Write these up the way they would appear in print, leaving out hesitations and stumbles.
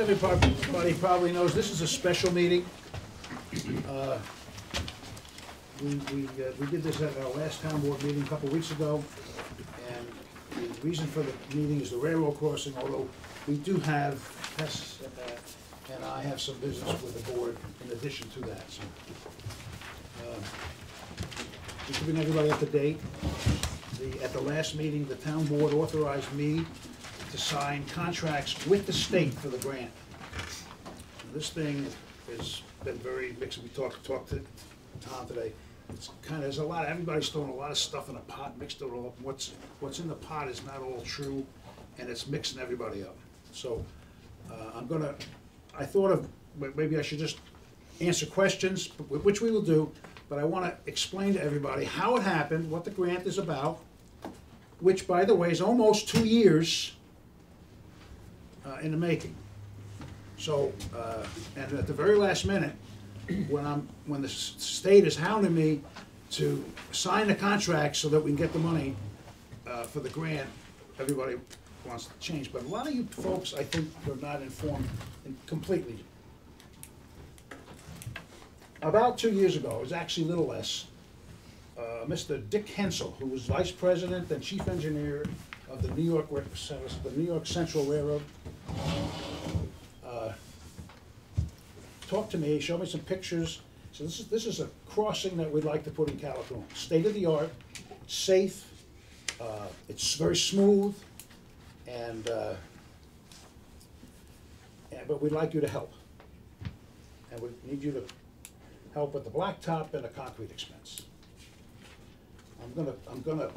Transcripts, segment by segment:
everybody probably knows, this is a special meeting. We did this at our last town board meeting a couple of weeks ago, and the reason for the meeting is the railroad crossing, although we do have, Tess and I have some business with the board in addition to that, so. Just to bring everybody up to date, at the last meeting, the town board authorized me to sign contracts with the state for the grant. This thing has been very mixed. We talked to Tom today. It's kind of, there's a lot, everybody's throwing a lot of stuff in a pot, mixed it all up. What's in the pot is not all true, and it's mixing everybody up. So I thought of, maybe I should just answer questions, which we will do, but I want to explain to everybody how it happened, what the grant is about, which, by the way, is almost 2 years in the making. So, and at the very last minute, when the state is hounding me to sign the contract so that we can get the money for the grant, everybody wants to change. But a lot of you folks, I think, are not informed completely. About 2 years ago, it was actually a little less, Mr. Dick Hensel, who was vice president and chief engineer of the New York Central Railroad, talked to me, showed me some pictures. So this is a crossing that we'd like to put in California. State of the art, safe, it's very smooth, but we'd like you to help. And we need you to help with the blacktop and the concrete expense. I'm gonna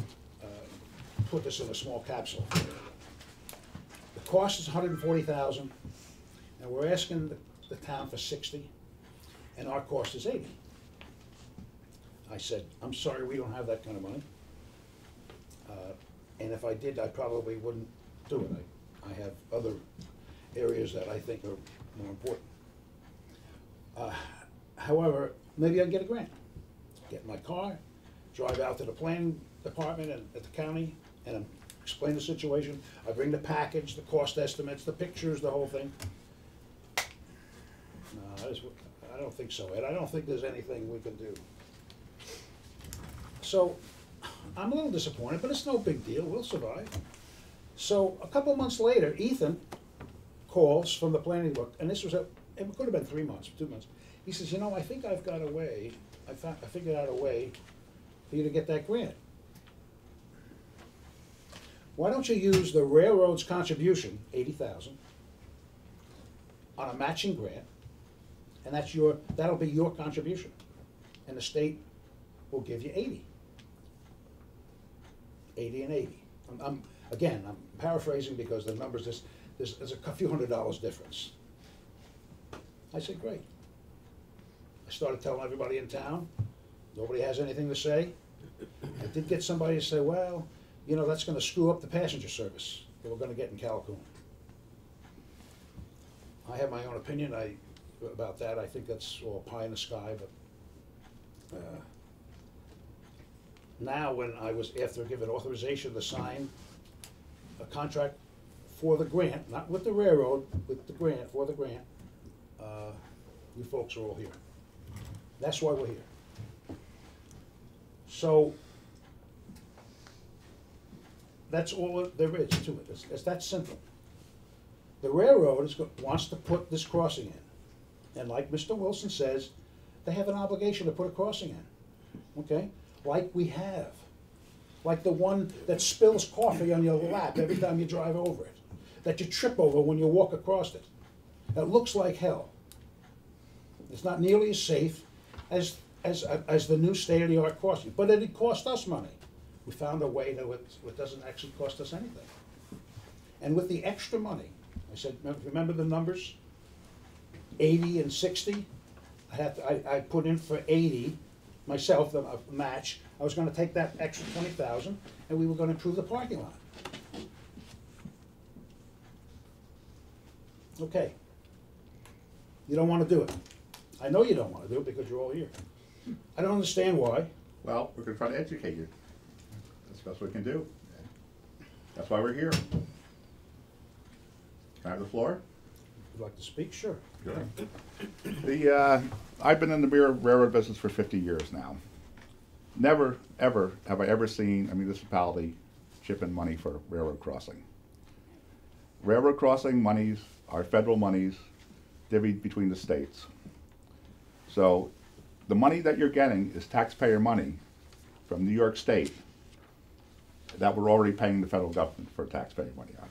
put this in a small capsule. The cost is $140,000, and we're asking the town for $60,000, and our cost is $80,000. I said, I'm sorry, we don't have that kind of money. And if I did, I probably wouldn't do it. I have other areas that I think are more important. However, maybe I can get a grant. Get in my car, drive out to the planning department and at the county, and explain the situation. I bring the package, the cost estimates, the pictures, the whole thing. No, I don't think so, Ed. I don't think there's anything we can do. So I'm a little disappointed, but it's no big deal. We'll survive. So a couple months later, Ethan calls from the planning book, and this was it could have been 3 months, 2 months. He says, you know, I think I've got a way, I figured out a way for you to get that grant. Why don't you use the railroad's contribution, $80,000, on a matching grant, and that'll be your contribution, and the state will give you 80. 80 and 80. I'm paraphrasing because the numbers, there's a few $100 difference. I said, great. I started telling everybody in town. Nobody has anything to say. I did get somebody to say, well, you know, that's going to screw up the passenger service that we're going to get in Calicoon. I have my own opinion about that. I think that's all pie in the sky, but now when I was, after given authorization to sign a contract for the grant, not with the railroad, with the grant, for the grant, you folks are all here. That's why we're here. So that's all there is to it. It's that simple. The railroad wants to put this crossing in. And like Mr. Wilson says, they have an obligation to put a crossing in. Okay? Like we have. Like the one that spills coffee on your lap every time you drive over it. That you trip over when you walk across it. It looks like hell. It's not nearly as safe as the new state-of-the-art crossing. But it cost us money. We found a way that it doesn't actually cost us anything. And with the extra money, I said, remember the numbers? 80 and 60? I put in for 80 myself, the match. I was going to take that extra 20,000, and we were going to improve the parking lot. Okay. You don't want to do it. I know you don't want to do it because you're all here. I don't understand why. Well, we're going to try to educate you. That's the best we can do. That's why we're here. Can I have the floor? you'd like to speak, sure. I've been in the railroad business for 50 years now. Never, ever have I ever seen a municipality chip in money for railroad crossing. Railroad crossing monies are federal monies divvied between the states. So the money that you're getting is taxpayer money from New York State that we're already paying the federal government for taxpayer money on.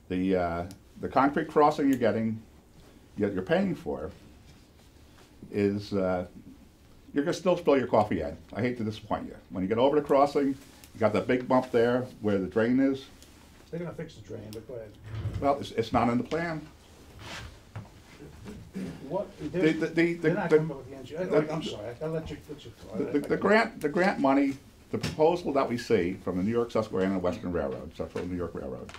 The concrete crossing you're getting, yet you're paying for, is you're gonna still spill your coffee, Ed. I hate to disappoint you. When you get over the crossing, you got that big bump there where the drain is. They're gonna fix the drain, but go ahead. Well, it's not in the plan. What, They're not coming up with the engineer. I'm sorry, I'll let you talk. The grant money, the proposal that we see from the New York Susquehanna and Western Railroad, Central New York Railroad,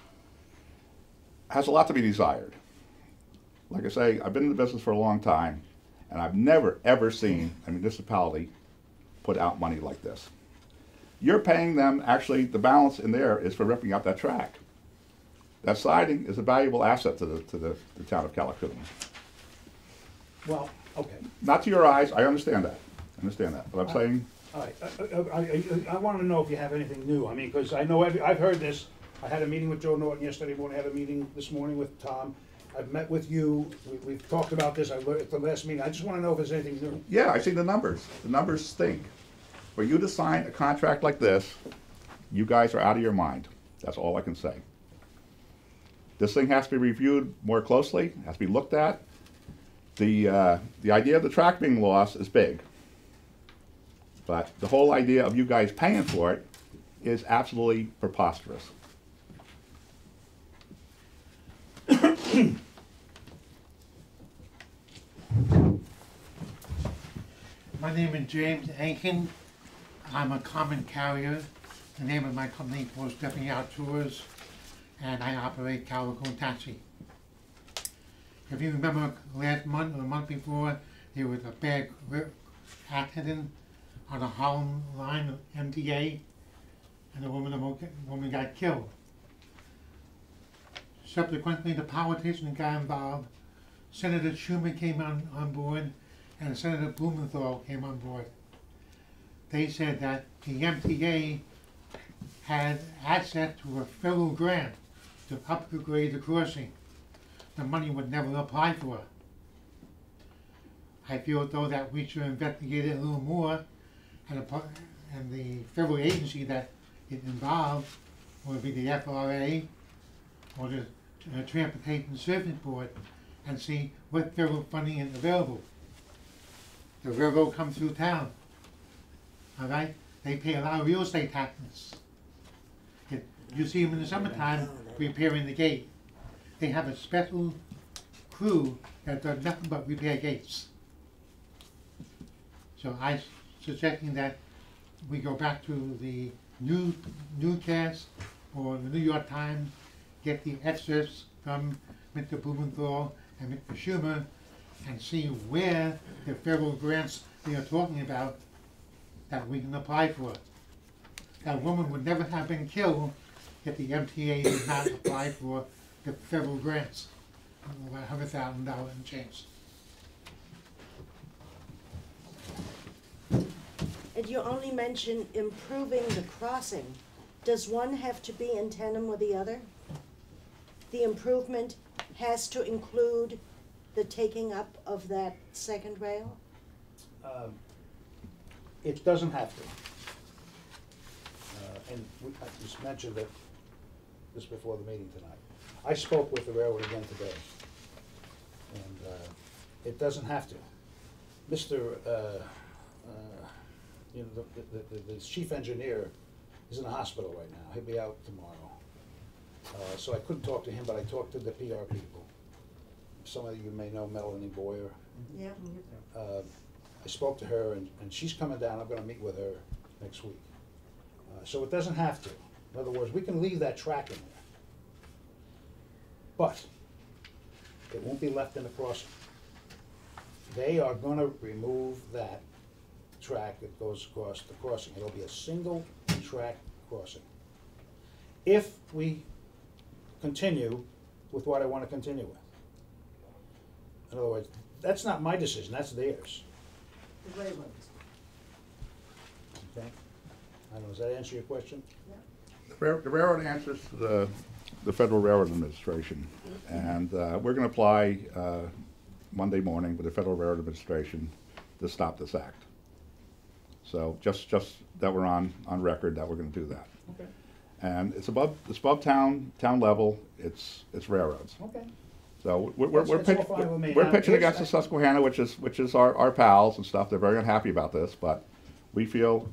has a lot to be desired. Like I say, I've been in the business for a long time, and I've never, ever seen a municipality put out money like this. You're paying them, actually, the balance in there is for ripping out that track. That siding is a valuable asset to the town of Callicoon. Well, okay. Not to your eyes, I understand that. But I'm saying, All right, I want to know if you have anything new. I mean, because I know I've heard this. I had a meeting with Joe Norton yesterday morning. I had a meeting this morning with Tom. I've met with you. We've talked about this. I learned at the last meeting. I just want to know if there's anything new. yeah, I see the numbers. The numbers stink. For you to sign a contract like this, you guys are out of your mind. That's all I can say. This thing has to be reviewed more closely, has to be looked at. The idea of the track being lost is big. But the whole idea of you guys paying for it is absolutely preposterous. My name is James Ankin. I'm a common carrier. The name of my company is Stepping Out Tours, and I operate Callicoon Taxi. If you remember last month or the month before, there was a bad accident on the Harlem line of MTA, and the woman got killed. Subsequently, the politician got involved. Senator Schumer came on board, and Senator Blumenthal came on board. They said that the MTA had access to a federal grant to upgrade the crossing. The money would never apply for. I feel though that we should investigate it a little more, and the federal agency that is involved would be the FRA or the Transportation Service Board, and see what federal funding is available. The railroad comes through town, all right? They pay a lot of real estate taxes. You see them in the summertime repairing the gate. They have a special crew that does nothing but repair gates. So I'm suggesting that we go back to the newscast or the New York Times, get the excerpts from Mr. Blumenthal and Mr. Schumer, and see where the federal grants they are talking about that we can apply for. That woman would never have been killed if the MTA did not apply for the federal grants, about $100,000 and change. And you only mention improving the crossing. Does one have to be in tandem with the other? The improvement has to include the taking up of that second rail? It doesn't have to. And I just mentioned that this before the meeting tonight. I spoke with the railroad again today, and it doesn't have to. Mr. You know, the chief engineer is in the hospital right now. He'll be out tomorrow. So I couldn't talk to him, but I talked to the PR people. Some of you may know Melanie Boyer. Yeah. I spoke to her, and she's coming down. I'm going to meet with her next week. So it doesn't have to. In other words, we can leave that track in there, but it won't be left in the crossing. They are going to remove that track that goes across the crossing. It'll be a single track crossing. If we continue with what I want to continue with. In other words, that's not my decision, that's theirs. The railroads. Okay? I don't know, does that answer your question? The railroad answers to the Federal Railroad Administration, and we're going to apply Monday morning with the Federal Railroad Administration to stop this act. So just that we're on record that we're going to do that. Okay, And it's above town level. It's railroads. okay. So we're That's all fine with me. we're Now, pitching here's- against the Susquehanna, which is our pals and stuff. They're very unhappy about this, but we feel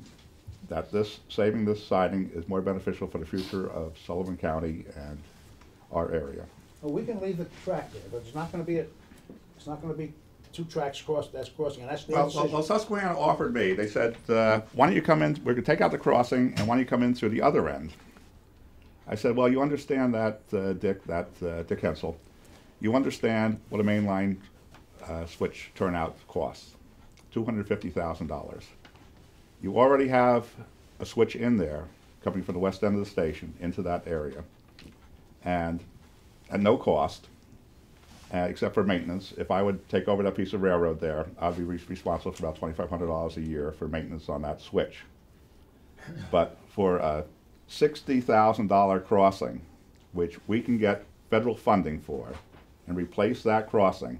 that saving this siding is more beneficial for the future of Sullivan County and our area. Well, we can leave the track there, but it's not gonna be 2 tracks crossing, and that's their Well, decision. Susquehanna offered me, they said, why don't you come in, we're gonna take out the crossing, and why don't you come in through the other end? I said, well, you understand that, Dick Hensel, you understand what a mainline switch turnout costs, $250,000. You already have a switch in there coming from the west end of the station into that area, and at no cost, except for maintenance. If I would take over that piece of railroad there, I'd be responsible for about $2,500 a year for maintenance on that switch. But for a $60,000 crossing, which we can get federal funding for, and replace that crossing,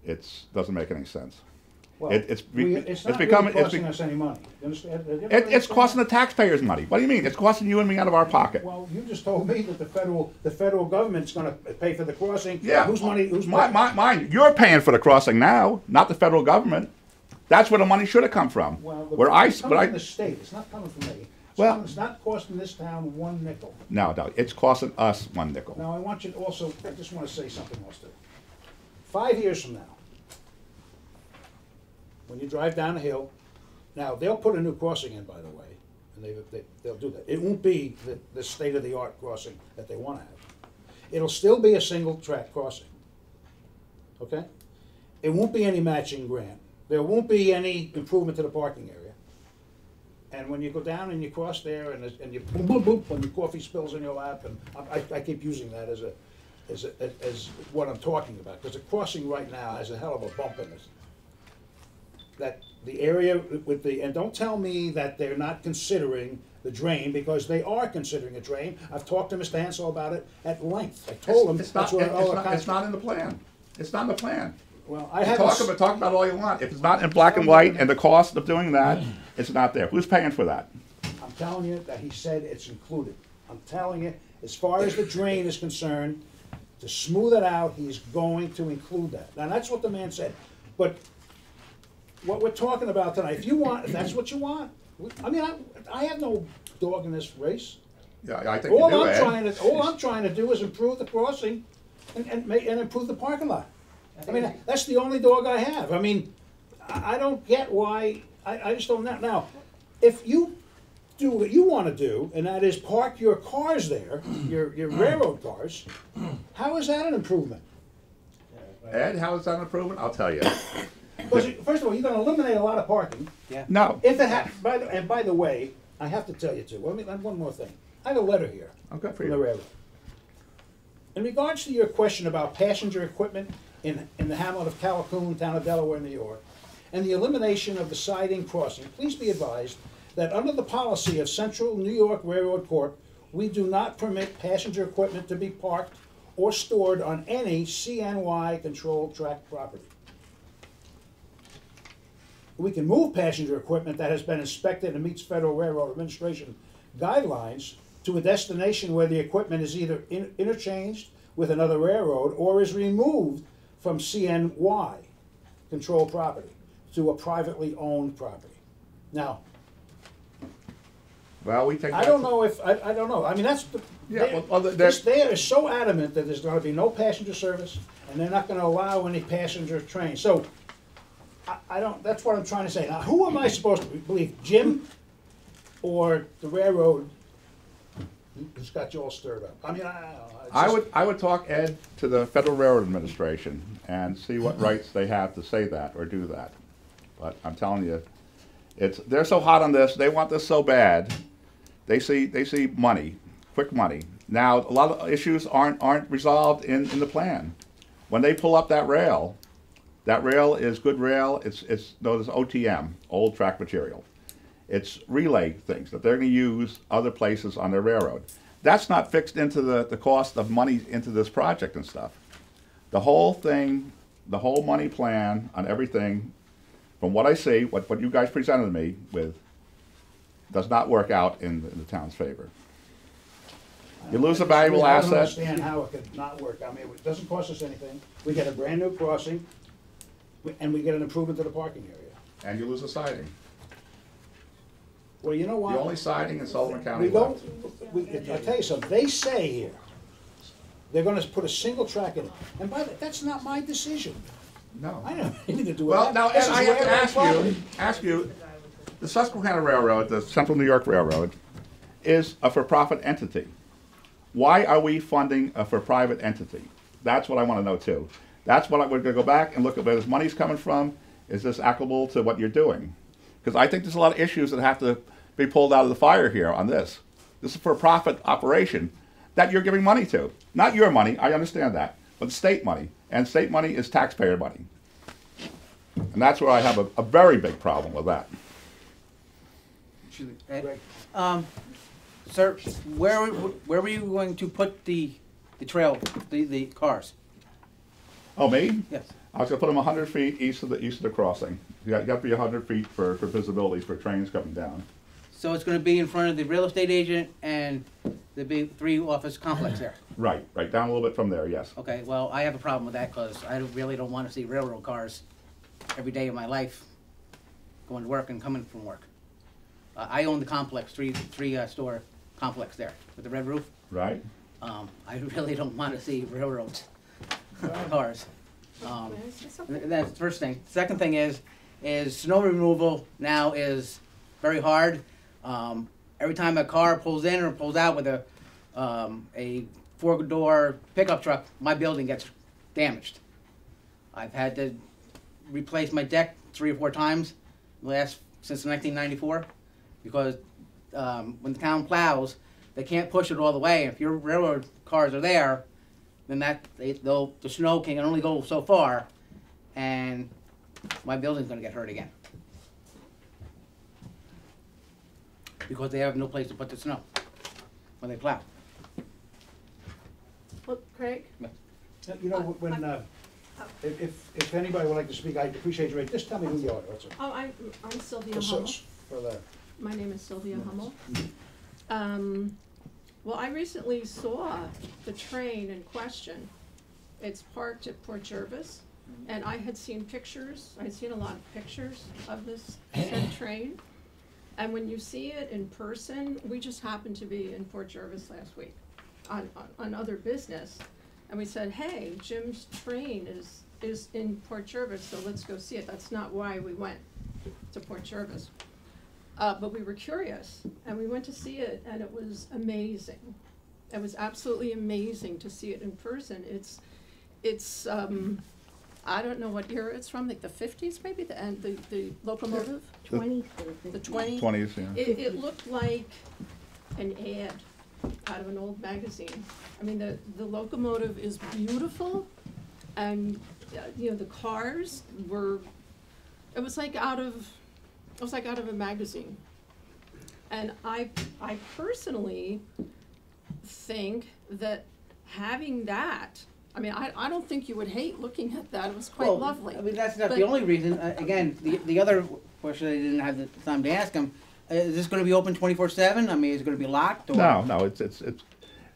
it doesn't make any sense. Well, it's not becoming really costing us any money. You understand? it's costing the taxpayers money. What do you mean? It's costing you and me out of our pocket. Well, you just told me that the federal government's gonna pay for the crossing. Yeah. Whose money? Mine. You're paying for the crossing now, not the federal government. That's where the money should have come from. Well, Where it's coming from the state, it's not coming from me. It's not costing this town 1 nickel. No, it's costing us 1 nickel. Now, I want you to also, I just wanna say something else too. 5 years from now, when you drive down the hill, now, they'll put a new crossing in, by the way, and they'll do that. It won't be the state-of-the-art crossing that they wanna have. It'll still be a single-track crossing, okay? It won't be any matching grant. There won't be any improvement to the parking area. And when you go down and you cross there and you boom, boom, boom, when your coffee spills in your lap, and I keep using that as what I'm talking about, because the crossing right now has a hell of a bump in it. That the area with and don't tell me that they're not considering the drain, because they are considering a drain. I've talked to Mr. Hansel about it at length. I told him it's that's not, what all the it's not in the plan. It's not in the plan. Well, I haven't. Talk about all you want. If it's not in black and white and the cost of doing that, it's not there. Who's paying for that? I'm telling you that he said it's included. I'm telling you, as far as the drain is concerned, to smooth it out, he's going to include that. Now, that's what the man said. But what we're talking about tonight, if that's what you want, I mean, I have no dog in this race. Yeah, I think you do, Ed. All I'm trying to do is improve the crossing and improve the parking lot. I mean, that's the only dog I have. I mean, I don't get why, I just don't know. Now, if you do what you want to do, and that is park your cars there, your railroad cars, how is that an improvement? Ed, how is that an improvement? I'll tell you. Because, first of all, you're going to eliminate a lot of parking. No. If it by the way, I have to tell you too, one more thing. I have a letter here Okay, for from the you. railroad. In regards to your question about passenger equipment in the hamlet of Callicoon, town of Delaware, New York, and the elimination of the siding crossing, please be advised that under the policy of Central New York Railroad Corp., we do not permit passenger equipment to be parked or stored on any CNY controlled tract property. We can move passenger equipment that has been inspected and meets Federal Railroad Administration guidelines to a destination where the equipment is either interchanged with another railroad or is removed from CNY controlled property to a privately owned property. Now, Well, we take. I don't know if, I don't know, I mean, that's, Yeah, they are so adamant that there's gonna be no passenger service, and they're not gonna allow any passenger trains, so, I don't, that's what I'm trying to say. Now, who am I supposed to believe, Jim or the railroad who's got you all stirred up? I mean, I don't know. It's just- I would talk, Ed, to the Federal Railroad Administration and see what rights they have to say that or do that. But I'm telling you, they're so hot on this. They want this so bad. They see money, quick money, Now, a lot of issues aren't resolved in the plan. When they pull up that rail is good rail, it's known as OTM, old track material. It's relay things that they're gonna use other places on their railroad. That's not fixed into the cost of money into this project and stuff. The whole thing, the whole money plan on everything, from what I see, what you guys presented me with, does not work out in the town's favor. You lose a valuable I don't asset. understand how it could not work. I mean, it doesn't cost us anything. We get a brand-new crossing, and we get an improvement to the parking area. And you lose a siding. Well, you know what? The only siding in Sullivan County We don't, left. I'll tell you something, they say here, they're gonna put a single track in it. And by the, that's not my decision. No. I don't have anything to do with Well, that. now, This and is I have to railroad ask property. you, the Susquehanna Railroad, the Central New York Railroad, is a for-profit entity. Why are we funding a for-private entity? That's what I want to know too. That's what we're going to go back and look at where this money's coming from. Is this applicable to what you're doing? Because I think there's a lot of issues that have to be pulled out of the fire here on this. This is a for-profit operation that you're giving money to. Not your money, I understand that, but state money. And state money is taxpayer money. And that's where I have a very big problem with that. Greg. Sir, where were you going to put the trail, the cars? Oh, me? Yes. I was gonna put them 100 feet east of the crossing. You got to be 100 feet for visibility for trains coming down. So it's going to be in front of the real estate agent and the big 3-office complex there? Right, down a little bit from there, yes. Okay, well, I have a problem with that because I really don't want to see railroad cars every day of my life going to work and coming from work. I own the complex, three-store complex there with the red roof. Right? I really don't want to see railroad cars. That's the first thing. Second thing is snow removal now is very hard. Every time a car pulls in or pulls out with a 4-door pickup truck, my building gets damaged. I've had to replace my deck 3 or 4 times since 1994 because when the town plows, they can't push it all the way. If your railroad cars are there, then the snow can only go so far, and my building's going to get hurt again because they have no place to put the snow when they plow. Well, Craig? You know, when, if anybody would like to speak, I'd appreciate you, just tell me who you are, that's all. Oh, I'm Sylvia For Hummel. for the, My name is Sylvia Hummel. Well, I recently saw the train in question. It's parked at Port Jervis, and I had seen pictures, I'd seen a lot of pictures of this said train. And when you see it in person, we just happened to be in Port Jervis last week on other business. And we said, hey, Jim's train is in Port Jervis, so let's go see it. That's not why we went to Port Jervis. But we were curious, and we went to see it, and it was amazing. It was absolutely amazing to see it in person. It's I don't know what era it's from, like the 50s maybe, the locomotive? 20s. The 20s? 20s, yeah. It looked like an ad out of an old magazine. I mean, the locomotive is beautiful, and you know, the cars were, it was like out of a magazine. And I personally think that having that, I mean, I don't think you would hate looking at that. It was quite lovely. I mean, that's not But- the only reason. Again, the other question I didn't have the time to ask him, is this going to be open 24/7? I mean, is it going to be locked? Or? No, it's going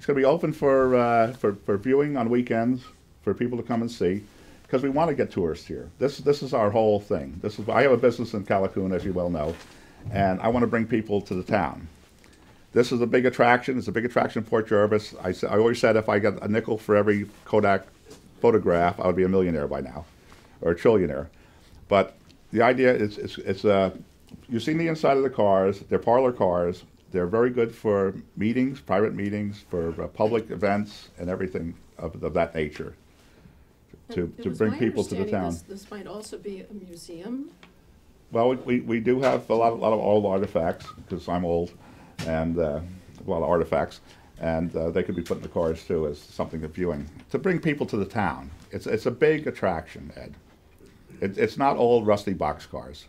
to be open for viewing on weekends for people to come and see, because we want to get tourists here. This is our whole thing. I have a business in Callicoon, as you well know, and I want to bring people to the town. This is a big attraction. It's a big attraction in Port Jervis. I always said if I got a nickel for every Kodak photograph, I would be a millionaire by now, or a trillionaire. But the idea is, you've seen the inside of the cars. They're parlor cars. They're very good for meetings, private meetings, for public events, and everything of that nature. To It was bring my people to the understanding town. This might also be a museum. Well, we do have a lot of old artifacts, because I'm old, and a lot of artifacts. And they could be put in the cars too as something of viewing, to bring people to the town. It's a big attraction, Ed. It's not old rusty box cars.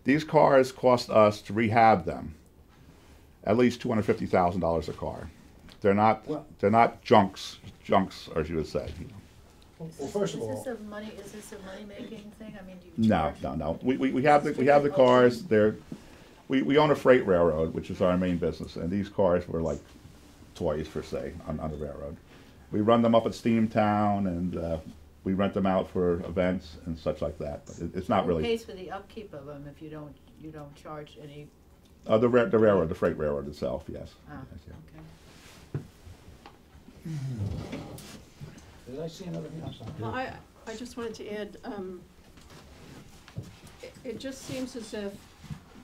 These cars cost us to rehab them at least $250,000 a car. They're not junks, as you would say. Well, first of all, Is this a money-making thing? I mean, do you No, charge? no. We have the cars. We own a freight railroad, which is our main business, and these cars were like toys per se on the railroad. We run them up at Steamtown, and we rent them out for events and such like that. But it's not Who really pays for the upkeep of them if you don't charge any? the railroad, the freight railroad itself. Yes. Ah, Yes, yeah. okay. did I see another thing? I'm sorry. Well, I just wanted to add, it just seems as if,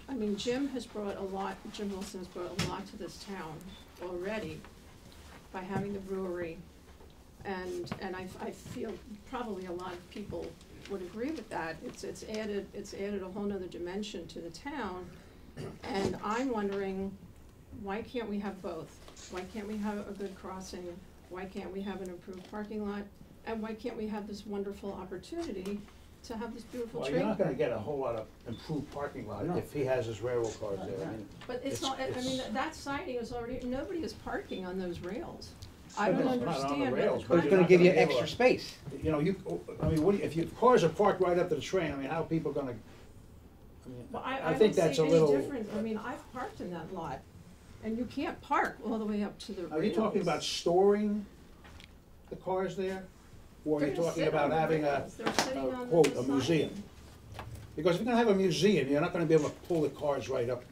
I mean, Jim Wilson has brought a lot to this town already by having the brewery. And I feel probably a lot of people would agree with that. It's added a whole nother dimension to the town. And I'm wondering, why can't we have both? Why can't we have a good crossing? Why can't we have an improved parking lot? And why can't we have this wonderful opportunity to have this beautiful Well, train? you're not gonna get a whole lot of improved parking lot if he has his railroad cars there. I mean, But it's not, I mean, that siding is already, nobody is parking on those rails. I But don't it's not on the understand what rails, the but But it's you're gonna not give you gonna be able extra to- space. You know, I mean, if your cars are parked right up to the train, I mean, how are people gonna, Well, I I think don't that's see a any little. difference, I mean, I've parked in that lot, and you can't park all the way up to the rails. Are you talking about storing the cars there? Or are They're you gonna talking sit about on the having rails. They're sitting on the quote, a siding. museum? Because if you're gonna have a museum, you're not gonna be able to pull the cars right up.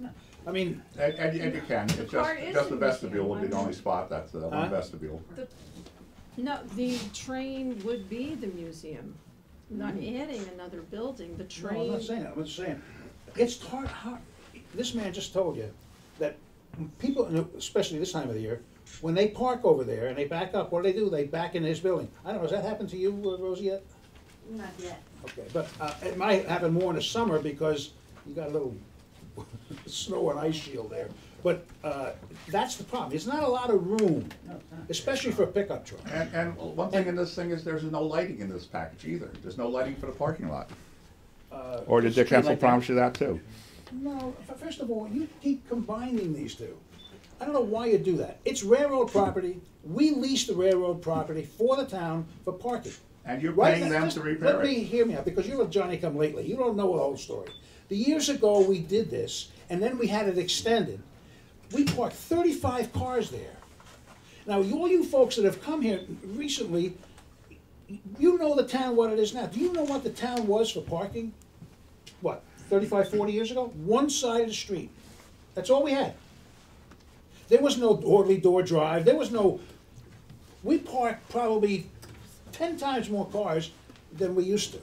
I mean, And you can. It's car is just the in vestibule would be museum, the I only mean. spot that's Huh? one vestibule. No, the train would be the museum, not adding another building, the no, train. I'm not saying that, I'm just saying, it's hard, this man just told you that people, especially this time of the year, when they park over there and they back up, what do? They back in his building. I don't know, has that happened to you, Rosie, yet? Not yet. Okay, but it might happen more in the summer because you got a little snow and ice shield there. But that's the problem, there's not a lot of room, especially for a pickup truck. And one thing in this thing is there's no lighting in this package either. There's no lighting for the parking lot. Or did Dick Hensel like that. promise you that too? No, first of all, you keep combining these two. I don't know why you do that. It's railroad property, we lease the railroad property for the town for parking. And you're Right, paying them just to repair Let me it. hear me out, because you're a Johnny-come-lately, you don't know the whole story. The years ago, we did this, and then we had it extended. We parked 35 cars there. Now, all you folks that have come here recently, you know the town what it is now. Do you know what the town was for parking? What, 35, 40 years ago? One side of the street. That's all we had. There was no orderly door drive, there was no, we parked probably 10 times more cars than we used to.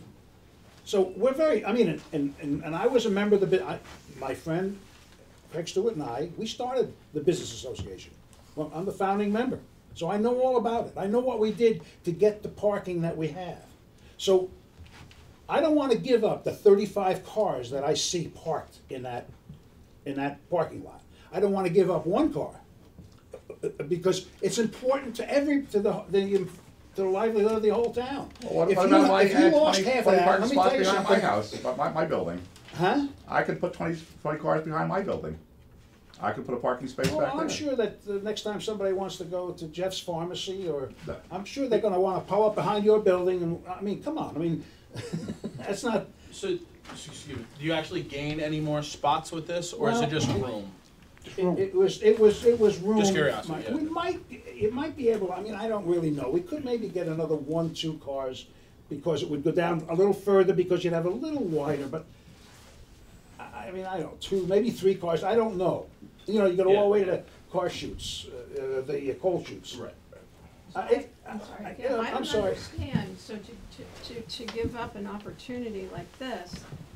So we're very, I mean, and I was a member of my friend Craig Stewart and I, we started the Business Association. Well, I'm the founding member, so I know all about it. I know what we did to get the parking that we have. So I don't want to give up the 35 cars that I see parked in that parking lot. I don't want to give up one car because it's important to the livelihood of the whole town. Well, If what you- about if I if you had lost 20 half of that, parking let me spots tell you behind my something. house, my building? Huh? I could put 20 cars behind my building. I could put a parking space Well, back I'm there. sure that the next time somebody wants to go to Jeff's Pharmacy, or, No. I'm sure they're gonna wanna pull up behind your building, and, I mean, come on, I mean, that's not, So, excuse me, do you actually gain any more spots with this, or is Well, it just room? it was room. Just curiosity, yeah. It might be able, I mean, I don't really know, we could maybe get another 1, 2 cars, because it would go down a little further, because you'd have a little wider, but, I mean, I don't know, 2, maybe 3 cars, I don't know. You know, you go all the way to the car shoots, the coal shoots. Right. I'm sorry, I again, I I'm don't sorry. understand, so to give up an opportunity like this,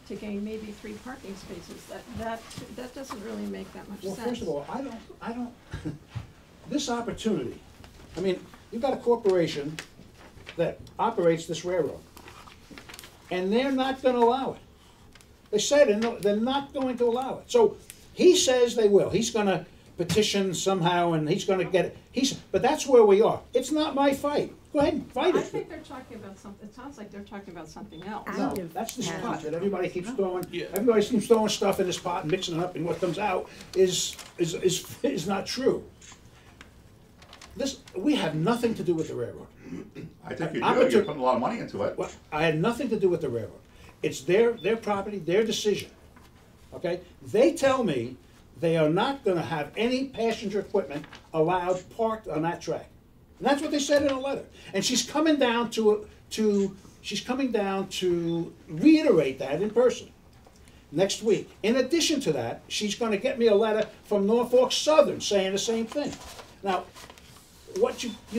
to gain maybe 3 parking spaces, that doesn't really make that much Well, sense. first of all, I don't, this opportunity, I mean, you've got a corporation that operates this railroad, and they're not gonna allow it. They said they're not going to allow it. So, he says they will. He's gonna petition somehow, and he's gonna get it. But that's where we are. It's not my fight. Go ahead and fight I it. think they're talking about something, it sounds like they're talking about something else. No, that's this pot that everybody keeps throwing. Yeah. Everybody keeps throwing stuff in this pot and mixing it up, and what comes out is not true. We have nothing to do with the railroad. I think you I'm do, a you're tr- putting a lot of money into it. Well, I had nothing to do with the railroad. It's their property, their decision. Okay? They tell me they are not gonna have any passenger equipment allowed parked on that track. And that's what they said in a letter. And she's coming down to reiterate that in person next week. In addition to that, she's gonna get me a letter from Norfolk Southern saying the same thing. Now,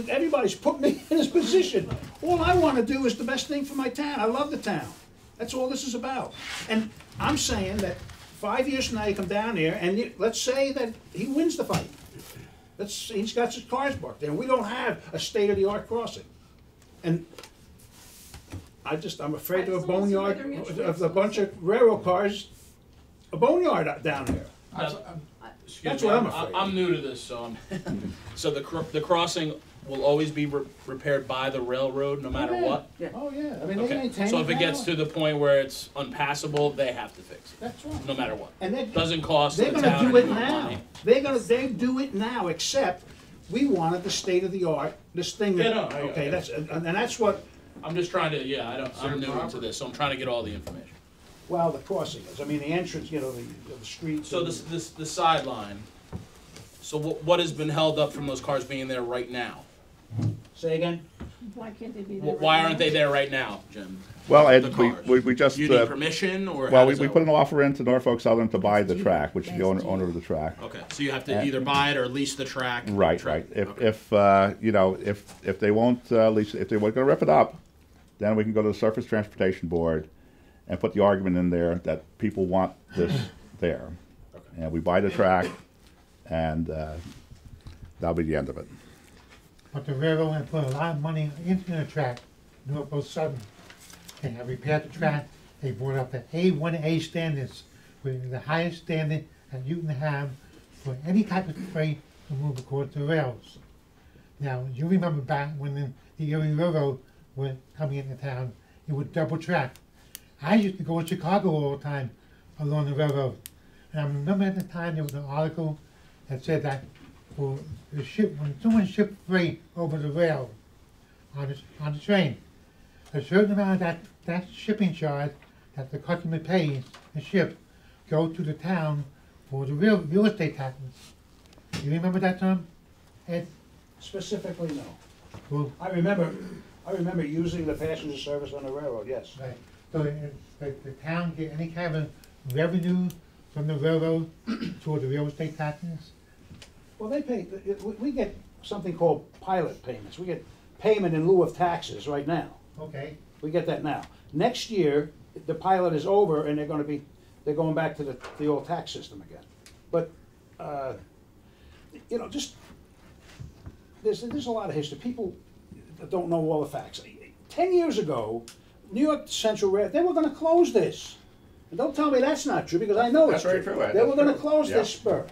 everybody's put me in this position. All I wanna do is the best thing for my town. I love the town. That's all this is about. And I'm saying that 5 years from now, you come down here, and let's say that he wins the fight. He's got his cars parked there, and we don't have a state-of-the-art crossing. And I'm afraid of a boneyard, of a bunch of railroad cars, a boneyard down there. Excuse That's me, what I'm afraid I'm new to this, so so the crossing will always be repaired by the railroad, no matter what? Yeah. Oh, yeah, I mean, they Okay, maintain it. so if it gets now. to the point where it's unpassable, they have to fix it, That's right. no matter what. And Doesn't cost the they're town gonna do it any more now. money. They do it now, except we wanted the state-of-the-art, this thing that, Yeah, no, okay, and that's what, I'm just trying to, I'm new into this, so I'm trying to get all the information. well, the crossing is. I mean, the entrance, the streets. So the sideline, so what has been held up from those cars being there right now? Say again? Why can't they be there? Why right aren't now? they there right now, Jim? Well, The Ed, cars. we just, Do you need permission, or how well, does we that put an work? offer into Norfolk Southern to buy the track, which is the owner of the track. Okay, so you have to And- either buy it or lease the track? Right, track. right. Okay. If they won't lease, if they were gonna rip it up, then we can go to the Surface Transportation Board and put the argument in there that people want this there. And we buy the track, and that'll be the end of it. But the railroad had put a lot of money into the track, Norfolk Southern. They have repaired the track, they brought up the A1A standards, which is the highest standard that you can have for any type of freight to move across the rails. Now, you remember back when the Erie Railroad was coming into town, it was double track. I used to go in Chicago all the time along the railroad. And I remember at the time there was an article that said that for the ship, when someone shipped freight over the rail on the train, a certain amount of that shipping charge that the customer pays the ship go to the town for the real estate taxes. You remember that, Tom? Ed? Specifically, no. Well, I remember using the passenger service on the railroad, yes. right. So the town get any kind of revenue from the railroad toward the real estate taxes? Well, they pay, we get something called pilot payments. We get payment in lieu of taxes right now. Okay. We get that now. Next year, the pilot is over and they're going back to the old tax system again. But, just, there's a lot of history. People don't know all the facts. 10 years ago, New York Central Rail, they were gonna close this. And don't tell me that's not true, because I know it's That's very true. true, Ed. They were That's gonna true. close Yeah. this spur.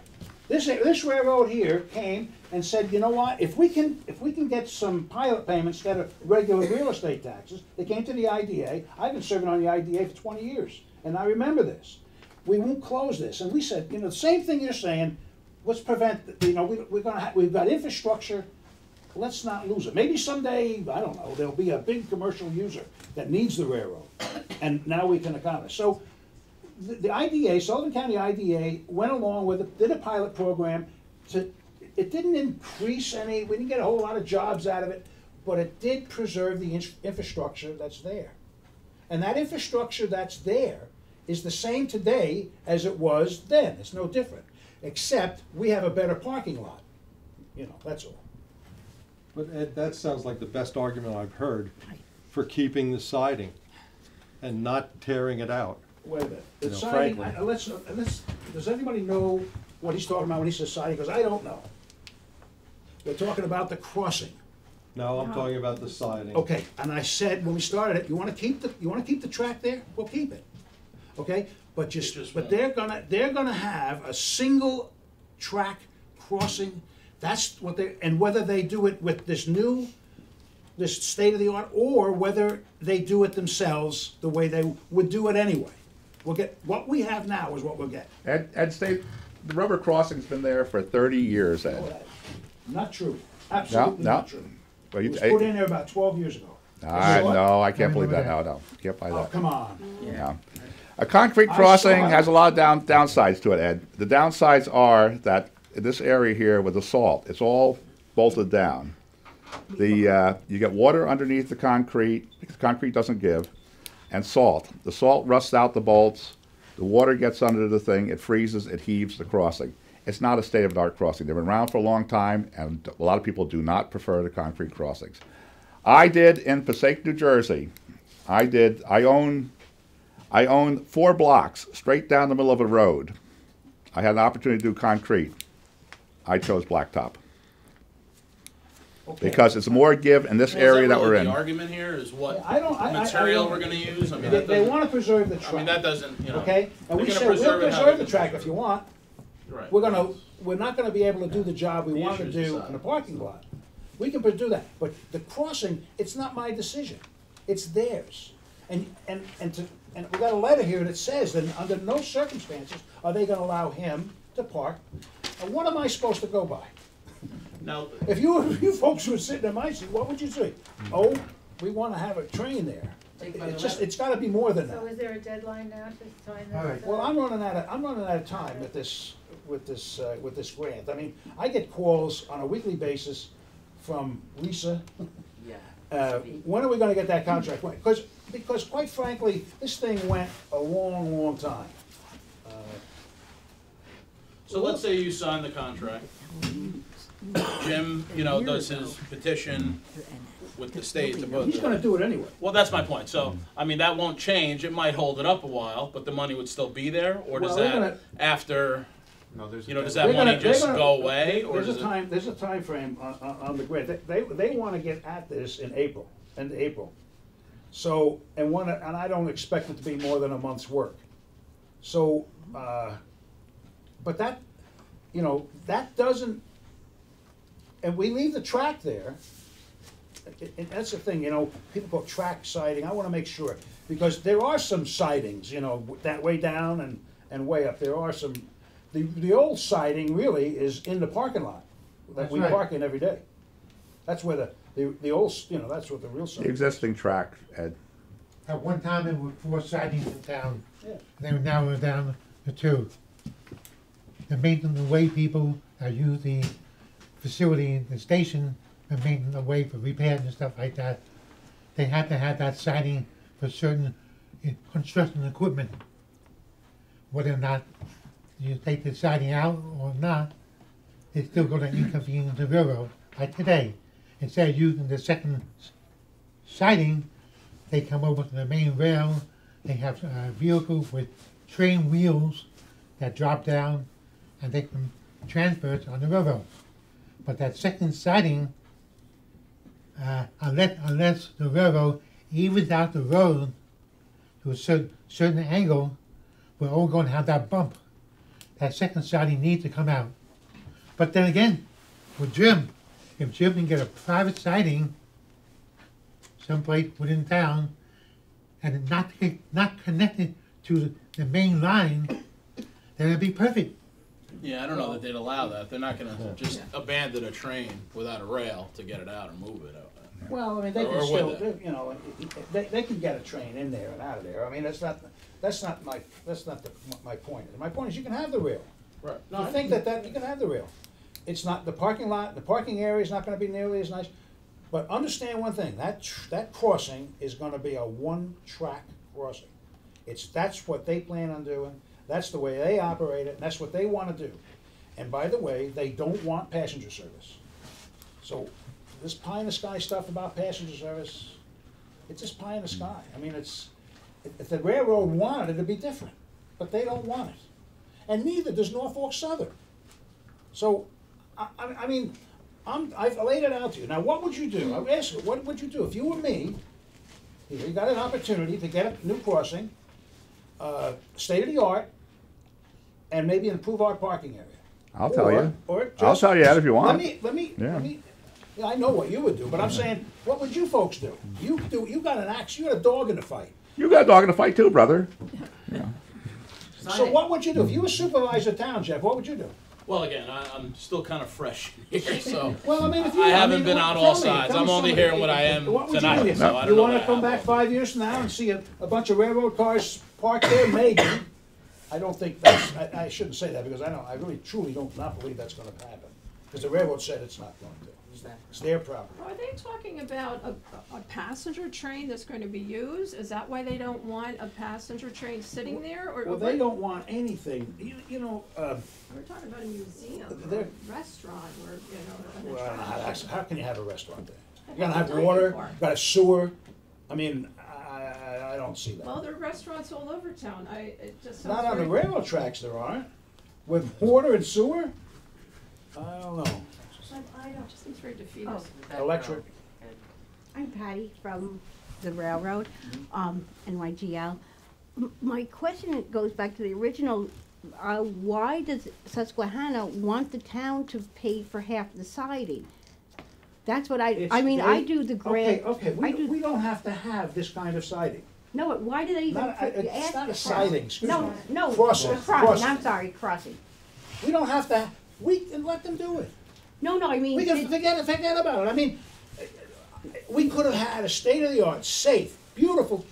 This railroad here came and said, you know what, if we can get some pilot payments instead of regular real estate taxes, they came to the IDA. I've been serving on the IDA for 20 years, and I remember this. We won't close this. And we said, the same thing you're saying, let's prevent, we've got infrastructure, let's not lose it. Maybe someday, I don't know, there'll be a big commercial user that needs the railroad, and now we can accomplish. So the IDA, Sullivan County IDA, went along with it, did a pilot program. It didn't increase we didn't get a whole lot of jobs out of it, but it did preserve the infrastructure that's there. And that infrastructure that's there is the same today as it was then. It's no different, except we have a better parking lot. That's all. But Ed, that sounds like the best argument I've heard for keeping the siding and not tearing it out. Wait a minute. The You know, siding, frankly. does anybody know what he's talking about when he says siding? Because I don't know. We're talking about the crossing. No, I'm talking about the siding. Okay, and I said when we started it, you wanna keep the track there? We'll keep it. Okay? But just they're gonna have a single track crossing, that's what they, and whether they do it with this state-of-the-art, or whether they do it themselves the way they would do it anyway. We'll get, what we have now is what we'll get. Ed State, the rubber crossing's been there for 30 years, Ed. Not true, absolutely No. not true. Well, It was put in there about 12 years ago. No, I can't believe that, no, can't buy Oh, that. come on. Yeah. A concrete I crossing saw it. has a lot of downsides to it, Ed. The downsides are that in this area here with the salt, it's all bolted down. You get water underneath the concrete, because concrete doesn't give, and salt. The salt rusts out the bolts, the water gets under the thing, it freezes, it heaves the crossing. It's not a state-of-the-art crossing. They've been around for a long time, and a lot of people do not prefer the concrete crossings. I did in Passaic, New Jersey. I own 4 blocks straight down the middle of a road. I had an opportunity to do concrete. I chose blacktop Okay. because it's more give in this Well, is area that really we're in. The argument here is what I material don't- we're gonna use, I mean, They, that they doesn't, want to preserve the I mean, track, that doesn't, you know. okay? And we they're say, gonna we'll it how preserve they the track preserve if you want. Right. We're not gonna be able to do the job we The wanted to issue's do decided. in the parking lot. We can do that, but the crossing, it's not my decision, it's theirs. And we got a letter here that says that under no circumstances are they gonna allow him to park. And what am I supposed to go by? Now, If you folks were sitting in my seat, what would you say? Oh, we wanna have a train there. It's gotta be more than that. So is there a deadline now to sign All this? right. Well, I'm running out of time with this grant. I mean, I get calls on a weekly basis from Lisa. When are we gonna get that contract? Because quite frankly, this thing went a long, long time. so let's say you sign the contract. Jim, you know, does his petition with the state to vote. He's gonna do it anyway. Well, that's my point. So, I mean, that won't change. It might hold it up a while, but the money would still be there? Or does Well, they're that, after, No, there's you know, does They're that money gonna- they're just gonna- go away? Or does it? There's a time frame on the grant. They wanna get at this in April, end of April. So, and I don't expect it to be more than a month's work. So, but that, you know, that doesn't, and we leave the track there. And that's the thing, you know, people go track siding, I wanna make sure, because there are some sidings, you know, that way down and way up, there are some, the old siding really is in the parking lot, that That's we right. park in every day. That's where the old, you know, that's what the real The siding is. existing track, Ed. At one time, there were 4 sidings in town. Yeah. Now we're down to 2. The maintenance of way people that use the facility, the station, and maintenance of way for repairs and stuff like that, they have to have that siding for certain construction equipment. Whether or not you take the siding out or not, it's still going to inconvenience the railroad. Like today, instead of using the second siding, they come over to the main rail. They have a vehicle with train wheels that drop down and they can transfer it on the railroad. But that second siding, unless the railroad evens out the road to a certain angle, we're all going to have that bump. That second siding needs to come out. But then again, with Jim, if Jim can get a private siding someplace within town and not connected to the main line, then it'd be perfect. Yeah, I don't know that they'd allow that. They're not gonna just abandon a train without a rail to get it out or move it out. Well, I mean, they Or can would still, they? you know, they can get a train in there and out of there. I mean, that's not my point. My point is you can have the rail. Right. You think that you can have the rail. It's not, the parking lot, the parking area is not gonna be nearly as nice. But understand one thing, that crossing is gonna be a one-track crossing. That's what they plan on doing, that's the way they operate it, and that's what they wanna do. And by the way, they don't want passenger service. So, this pie in the sky stuff about passenger service, it's just pie in the sky. I mean, if the railroad wanted it, it'd be different, but they don't want it. And neither does Norfolk Southern. So, I mean, I've laid it out to you. Now, what would you do? I ask you, what would you do if you were me? You got an opportunity to get a new crossing, state of the art, and maybe improve our parking area. I'll tell you. Or I'll just, tell you that if you want. let me, yeah, I know what you would do, but I'm saying, what would you folks do? You got an axe, you got a dog in the fight. You got a dog in the fight too, brother. So what would you do? If you were supervisor of town, Jeff, what would you do? Well, again, I'm still kind of fresh here, so Well, I mean, if you. I haven't been what- on tell all me, sides. tell I'm me only somebody- hearing what I am what would you tonight, do? so I don't You know wanna that come back outlook. 5 years from now and see a bunch of railroad cars parked there? Maybe. I don't think that's, I shouldn't say that because I really truly don't not believe that's gonna happen. Because the railroad said it's not going to. It's their problem. Are they talking about a passenger train that's going to be used? Is that why they don't want a passenger train sitting there, or? Well, they don't want anything, you know, We're talking about a museum, or They're- a restaurant, or, you know, well, I don't know attraction. how can you have a restaurant there? That's You're gonna have what I'm water, looking for. got a sewer. I mean, I don't see that. Well, there are restaurants all over town. It just sounds Not on the very- railroad tracks there aren't. With water and sewer? I don't know. It just seems very defeatist. Electric. I'm Patty from the railroad, NYGL. My question goes back to the original, why does Susquehanna want the town to pay for half the siding? That's what I mean, I do the grant. Okay, I do- we don't have to have this kind of siding. No, why do they even Not, it's ask not a the siding, town? excuse No, me. no, Crossing, crossing, crossing. I'm sorry, crossing. We don't have to, and let them do it. No, I mean. We can forget about it. I mean, we could have had a state-of-the-art, safe, beautiful,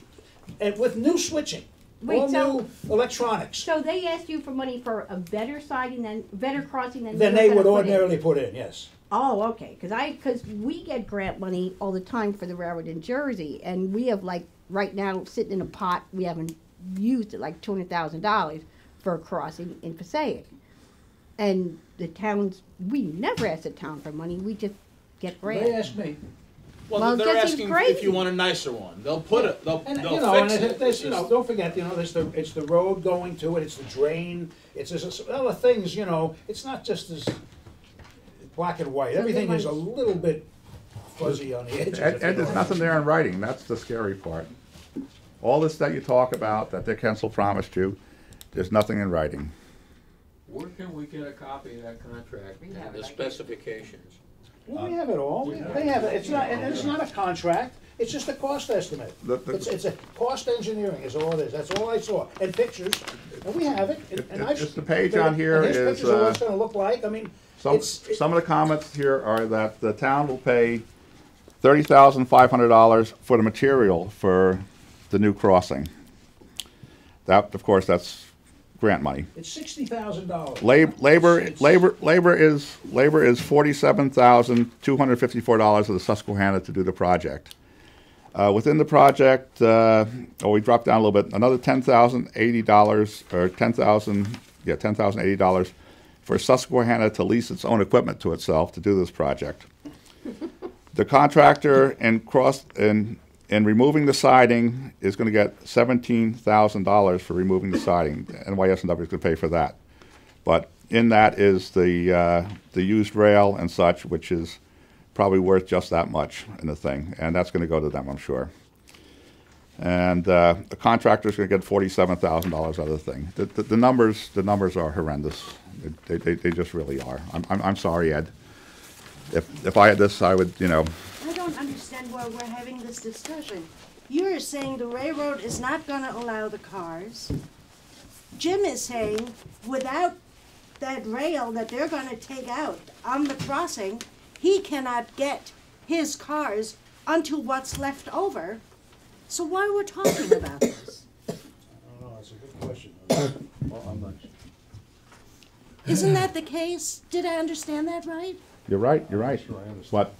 and with new switching, Wait, all so- new electronics, So they asked you for money for a better siding better crossing than. than you're they gonna would put in. ordinarily put in, yes. Oh, okay, cause we get grant money all the time for the railroad in Jersey, and we have like, right now, sitting in a pot, we haven't used it, like $200,000 for a crossing in Passaic. And the towns, we never ask the town for money, we just get They grants. asked me. Well, Well, they're that seems asking if crazy. you want a nicer one. They'll put it. They'll And, you they'll know, and fix it. there's, It's you know, just- don't forget, you know, it's the road going to it, it's the drain, it's just other things, you know, it's not just as black and white. Everything is a little bit fuzzy on the edges. if you And know there's what nothing I there in writing, that's the scary part. All this that you talk about, that Dick Hensel promised you, there's nothing in writing. Where can we get a copy of that contract and the specifications? mean. Well, we have it all. They have it. It's not, and it's not a contract. It's just a cost estimate. It's a cost engineering is all it is. That's all I saw. And pictures. And we have it. And I've. Just the page on here and his is, pictures of what it's gonna look like. I mean, Some of the comments here are that the town will pay $30,500 for the material for the new crossing. That, of course, that's grant money. it's $60,000. Labor is $47,254 of the Susquehanna to do the project. Within the project, we dropped down a little bit, another $10,080 or $10,080 for Susquehanna to lease its own equipment to itself to do this project. The contractor in removing the siding is going to get $17,000 for removing the siding. NYS&W is going to pay for that. But in that is the used rail and such, which is probably worth just that much in the thing, and that's going to go to them, I'm sure. And the contractor's going to get $47,000 out of the thing. The numbers are horrendous. They just really are. I'm sorry, Ed. If I had this, I would, you know. I don't understand why we're having this discussion. You're saying the railroad is not gonna allow the cars. Jim is saying without that rail that they're gonna take out on the crossing, he cannot get his cars onto what's left over. So why we're talking about this? I don't know, that's a good question. Isn't that the case? Did I understand that right? You're right. But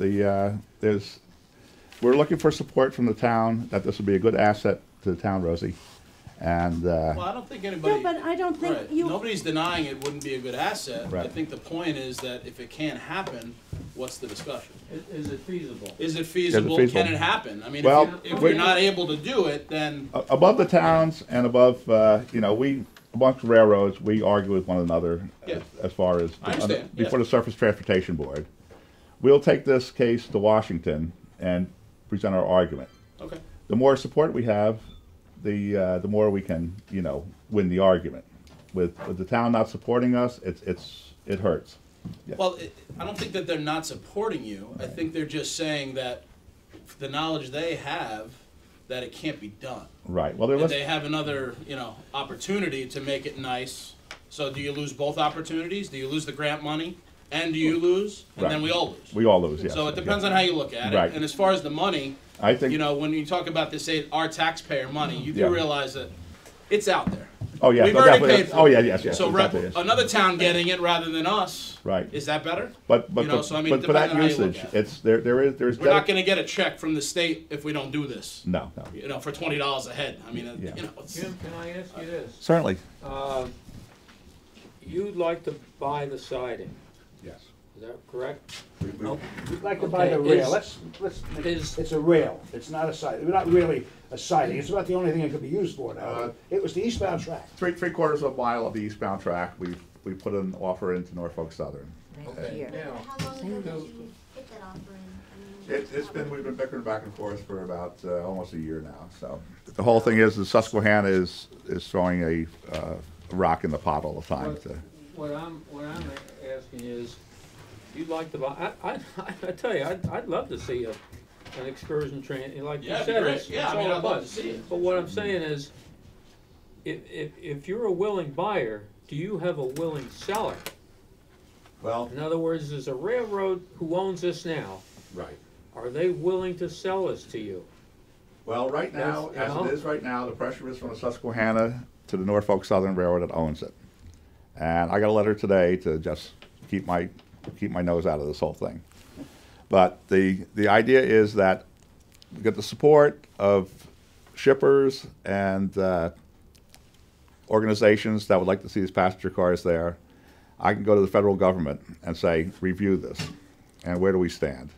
we're looking for support from the town that this would be a good asset to the town, Rosie. And Well, I don't think anybody. No, but I don't think Right. you. Nobody's denying it wouldn't be a good asset. I Right. think the point is that if it can't happen, what's the discussion? Is it feasible? Is it feasible? feasible? Can it happen? I mean, Well, if you're not able to do it, then above the towns and above, amongst railroads, we argue with one another Yeah. as far as I understand, before yeah. the Surface Transportation Board. We'll take this case to Washington and present our argument. okay. The more support we have, the more we can, win the argument. With the town not supporting us, it's it hurts. Yeah. Well, I don't think that they're not supporting you. I think they're just saying that the knowledge they have, that it can't be done. Right. Well, there And was. they have another, opportunity to make it nice. So do you lose both opportunities? Do you lose the grant money? And do you lose? And then Right. we all lose. We all lose. Yes. So it depends on how you look at it. Right. And as far as the money, I think. when you talk about this, our taxpayer money, you do Yeah. realize that it's out there. Oh yeah. We've no, already definitely. paid for Oh it. yeah. Yes. So exactly, yes. another town getting it rather than us, Right. is that better? But so I mean, but for that depending on how you look usage, at it. it's there's. We're not going to get a check from the state if we don't do this. No. For $20 a head. I mean, Yeah. it's, Jim, can I ask you this? Certainly. You'd like to buy the siding, Yes. is that correct? We'd like to buy the Okay, rail. is- It's a rail. It's not a siding. It's not really a siding. It's about the only thing it could be used for now. It was the eastbound track. Three-quarters of a mile of the eastbound track. We put an offer into Norfolk Southern. Okay, now, How long ago did you put that offer in? It's been, we've been bickering back and forth for about almost a year now. So the whole thing is the Susquehanna is throwing a rock in the pot all the time. what I'm asking is, you'd like to buy, I tell you, I'd love to see an excursion train, like you Yeah, it'd be said, great. it's Yeah, I all mean, I'd love about. to see it. But what I'm saying is, if you're a willing buyer, do you have a willing seller? Well, In other words, there's a railroad who owns this now. right. Are they willing to sell this to you? Well, right now, That's- as it is right now, the pressure is from the Susquehanna to the Norfolk Southern Railroad that owns it. And I got a letter today to just keep my nose out of this whole thing. But the idea is that we get the support of shippers and organizations that would like to see these passenger cars there. I can go to the federal government and say, review this, and where do we stand?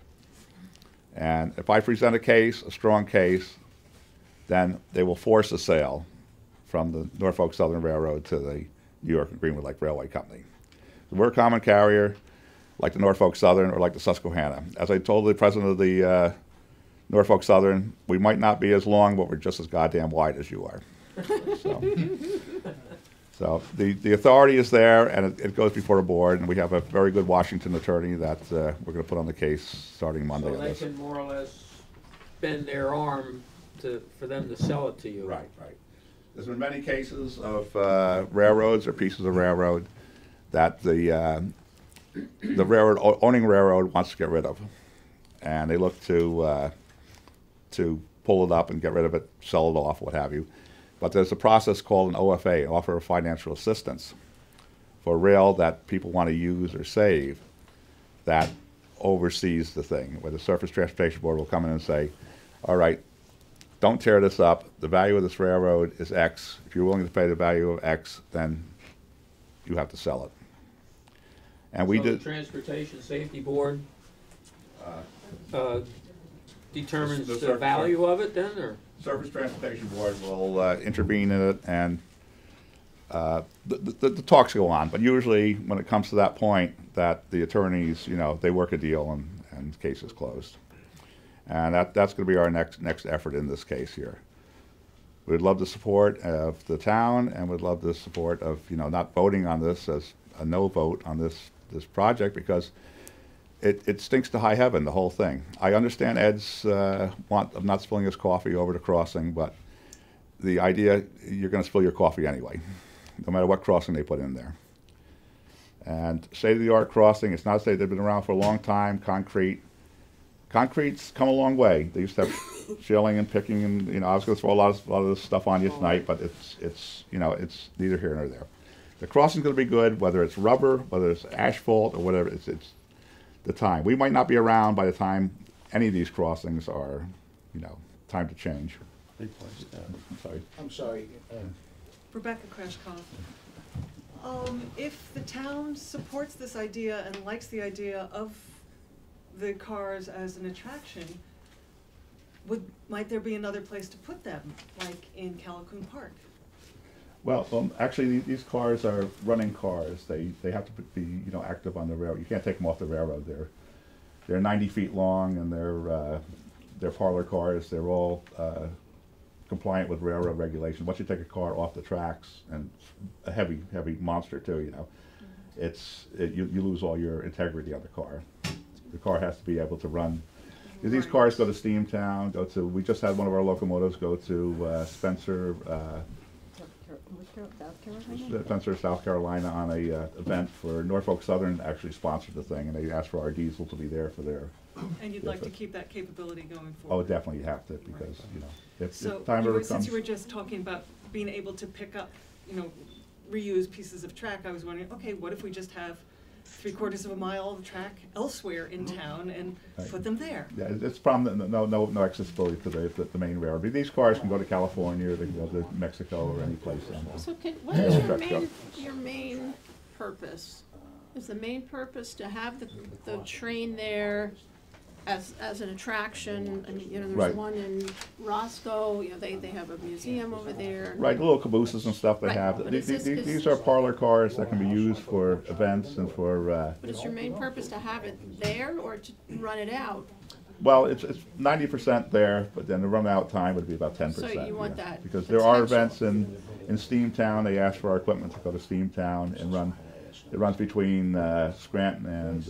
And if I present a case, a strong case, then they will force a sale from the Norfolk Southern Railroad to the New York and Greenwood Lake Railway Company. So we're a common carrier, like the Norfolk Southern or like the Susquehanna. As I told the president of the Norfolk Southern, we might not be as long, but we're just as goddamn wide as you are. So the authority is there, and it goes before a board, and we have a very good Washington attorney that we're going to put on the case starting Monday. So on they this. can more or less bend their arm for them to sell it to you? Right. There's been many cases of railroads or pieces of railroad that the owning railroad wants to get rid of, and they look to pull it up and get rid of it, sell it off, what have you. But there's a process called an OFA, Offer of Financial Assistance, for rail that people want to use or save, that oversees the thing, where the Surface Transportation Board will come in and say, all right, don't tear this up. The value of this railroad is X. If you're willing to pay the value of X, then you have to sell it. And we So did. the Transportation Safety Board determines the the Surface value of it then, or? Surface Transportation Board will intervene in it, and the talks go on. But usually, when it comes to that point, that the attorneys, they work a deal and the case is closed. And that's going to be our next effort in this case here. We'd love the support of the town, and we'd love the support of not voting on this as a no vote on this project, because it stinks to high heaven, the whole thing. I understand Ed's want of not spilling his coffee over the crossing, but the idea, you're going to spill your coffee anyway, no matter what crossing they put in there. And state-of-the-art crossing, it's not they've been around for a long time, Concrete's come a long way. They used to have shilling and picking, and I was going to throw a lot of this stuff on you tonight, but it's neither here nor there. The crossing's going to be good, whether it's rubber, whether it's asphalt, or whatever. It's the time. We might not be around by the time any of these crossings are, time to change. I'm sorry. I'm sorry. Rebecca Kreshkoff. If the town supports this idea and likes the idea of the cars as an attraction, might there be another place to put them, like in Callicoon Park? Well, actually, these cars are running cars. They have to be active on the railroad. You can't take them off the railroad. They're 90 feet long, and they're parlor cars. They're all compliant with railroad regulations. Once you take a car off the tracks, and a heavy monster too, you lose all your integrity on the car. The car has to be able to run. These cars go to Steamtown, we just had one of our locomotives go to Spencer, South Carolina on a event for Norfolk Southern actually sponsored the thing, and they asked for our diesel to be there for their. And you'd like to keep that capability going Oh, forward? definitely you have to, because, if So, time ever comes. since you were just talking about being able to pick up, reuse pieces of track, I was wondering, okay, what if we just have 3/4 of a mile of track elsewhere in town and Right. put them there? Yeah, it's a problem that no accessibility to the main railroad. But these cars can go to California, they can go to Mexico or any place. So what is your main purpose? Is the main purpose to have the train there as an attraction? And, there's Right. one in Roscoe, they have a museum over there. Right, the little cabooses and stuff they Right, have. but is this- These are parlor cars that can be used for events and for, But is your main purpose to have it there or to run it out? well, it's 90% there, but then the run out time would be about 10%. So you want that Because there are potential. events in Steamtown, they ask for our equipment to go to Steamtown and run. It runs between Scranton and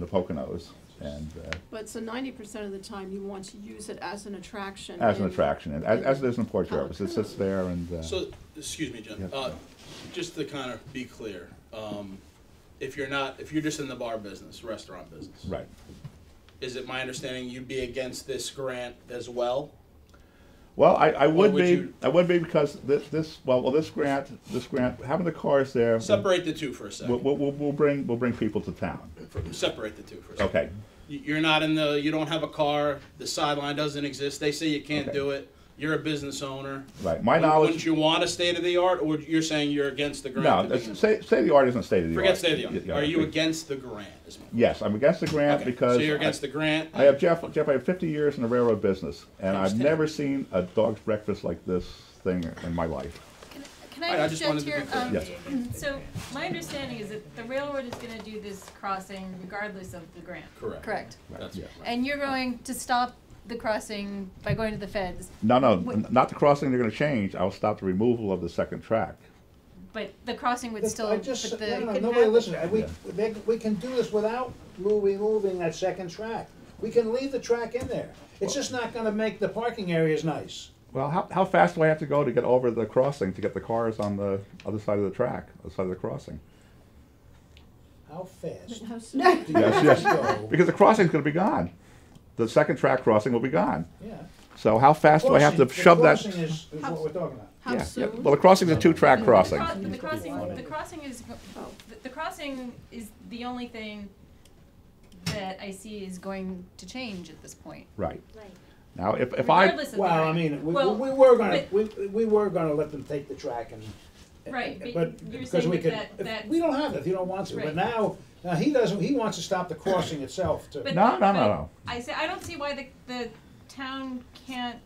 the Poconos. And But so 90% of the time you want to use it as an attraction. as an in- attraction, and as it is in Port Jervis, it sits there and. So, excuse me, Jim, Yeah. just to kind of be clear, if you're just in the bar business, restaurant business. Right. Is it my understanding you'd be against this grant as well? Well, I would would be, you- because this grant, having the cars there. Separate the two for a second. We'll bring people to town. Separate the two for a second. Okay. You're not you don't have a car, the sideline doesn't exist, they say you can't Okay. do it, you're a business owner. Right. My Wouldn't knowledge. you want a state of the art, or you're saying you're against the grant? No, state of the art isn't state of the art. Forget state of the art. Yeah, Are you yeah. against the grant? Is my Yes, I'm against the grant Okay, because. so you're against the grant? I have Jeff. I have 50 years in the railroad business, and I've Understand. never seen a dog's breakfast like this thing in my life. Can All right, I I just interject wanted to here? be clear. Yes. So my understanding is that the railroad is gonna do this crossing regardless of the grant. Correct. Correct. That's Yeah. And you're going to stop the crossing by going to the feds, No, What- not the crossing. They're going to change. I'll stop the removal of the second track. but the crossing would still, I but just, the, no, it no, couldn't nobody happen. listen, we can do this without removing that second track. We can leave the track in there. It's just not gonna make the parking areas nice. Well, how fast do I have to go to get over the crossing to get the cars on the other side of the track, other side of the crossing? How fast? How soon? do you Yes, have to yes. go? Because the crossing's going to be gone. The second track crossing will be gone. Yeah. So how fast do I have to Crossing- shove that? The crossing is what we're talking about. How Yeah, yeah. soon? Well, the crossing's a two-track crossing. The crossing is, the crossing is the only thing that I see is going to change at this point. Right. Right. Now, if I, Regardless of the Well, I grant. mean, Well, we were gonna, but- we were gonna let them take the track and. Right, but you're because saying we that could- that- We don't have to if you don't want to, but Right. now he doesn't, he wants to stop the crossing itself too. But- no. but I don't see why the town can't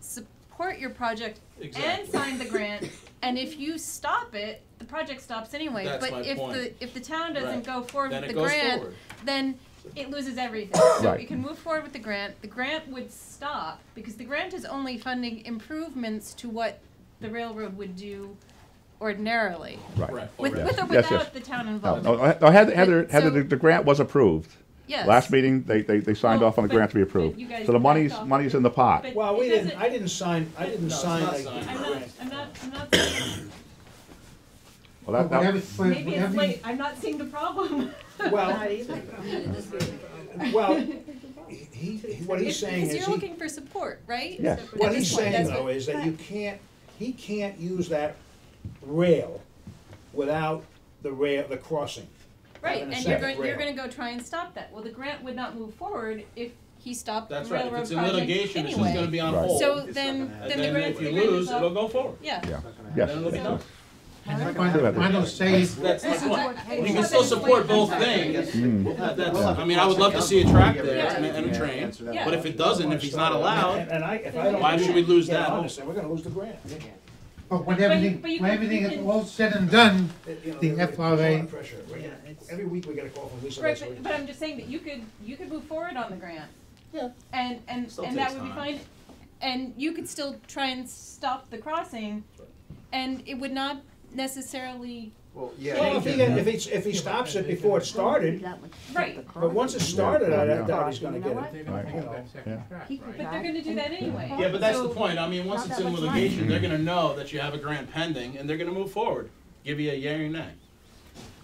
support your project and Exactly. sign the grant, and if you stop it, the project stops anyway. That's But my point. if the town doesn't Right. go forward Then with it the goes grant, forward. then it loses everything. So Right. you can move forward with the grant would stop, because the grant is only funding improvements to what the railroad would do ordinarily. right. Right. With or Yes, without yes. the town No, involved. no, Heather, So- the grant was approved. Yes. Last meeting, they signed Well, off on the but- grant to be but approved. you guys So the backed off. money's in the pot. But Well, it doesn't- I didn't sign No, it's the not signed. I'm not saying, Well, maybe it's late, I'm not seeing the problem. Well, well, what he's saying Because is you're looking for support, right? Yes. what At he's this point, saying that's though what- is that he can't use that rail without the crossing. Right, having a and second you're rail. gonna go try and stop that. Well, the grant would not move forward if he stopped the That's right, if railroad it's in project litigation, it's just anyway. gonna be on Right. hold. So then And the then grant, if you the grant lose, is it'll off. go forward. Yeah. Yeah, Then it'll be yes. done. Final say, That's the point. You can still support both things. I mean, I would love to see a track there and a train, Yeah. but if it doesn't, if he's not allowed, If I don't Why should we lose get that? on this, then we're gonna lose the grant. but when But you everything can- is all said and done, You know, the there's a lot FRA of pressure. Every week we get a call from Lisa. Right, Leslie. but I'm just saying that you could move forward on the grant. Yeah. And Still that takes would be time. fine. And you could still try and stop the crossing, and it would not necessarily Well, Well, if he stops it before it started, Right. but once it started, I Yeah. doubt he's gonna get it. Right. You know. But they're gonna do that anyway. Yeah, but that's the So- point. I mean, once Not it's that in much litigation, they're gonna know that you have a grant pending, and they're gonna move forward. Give you a yay or nay.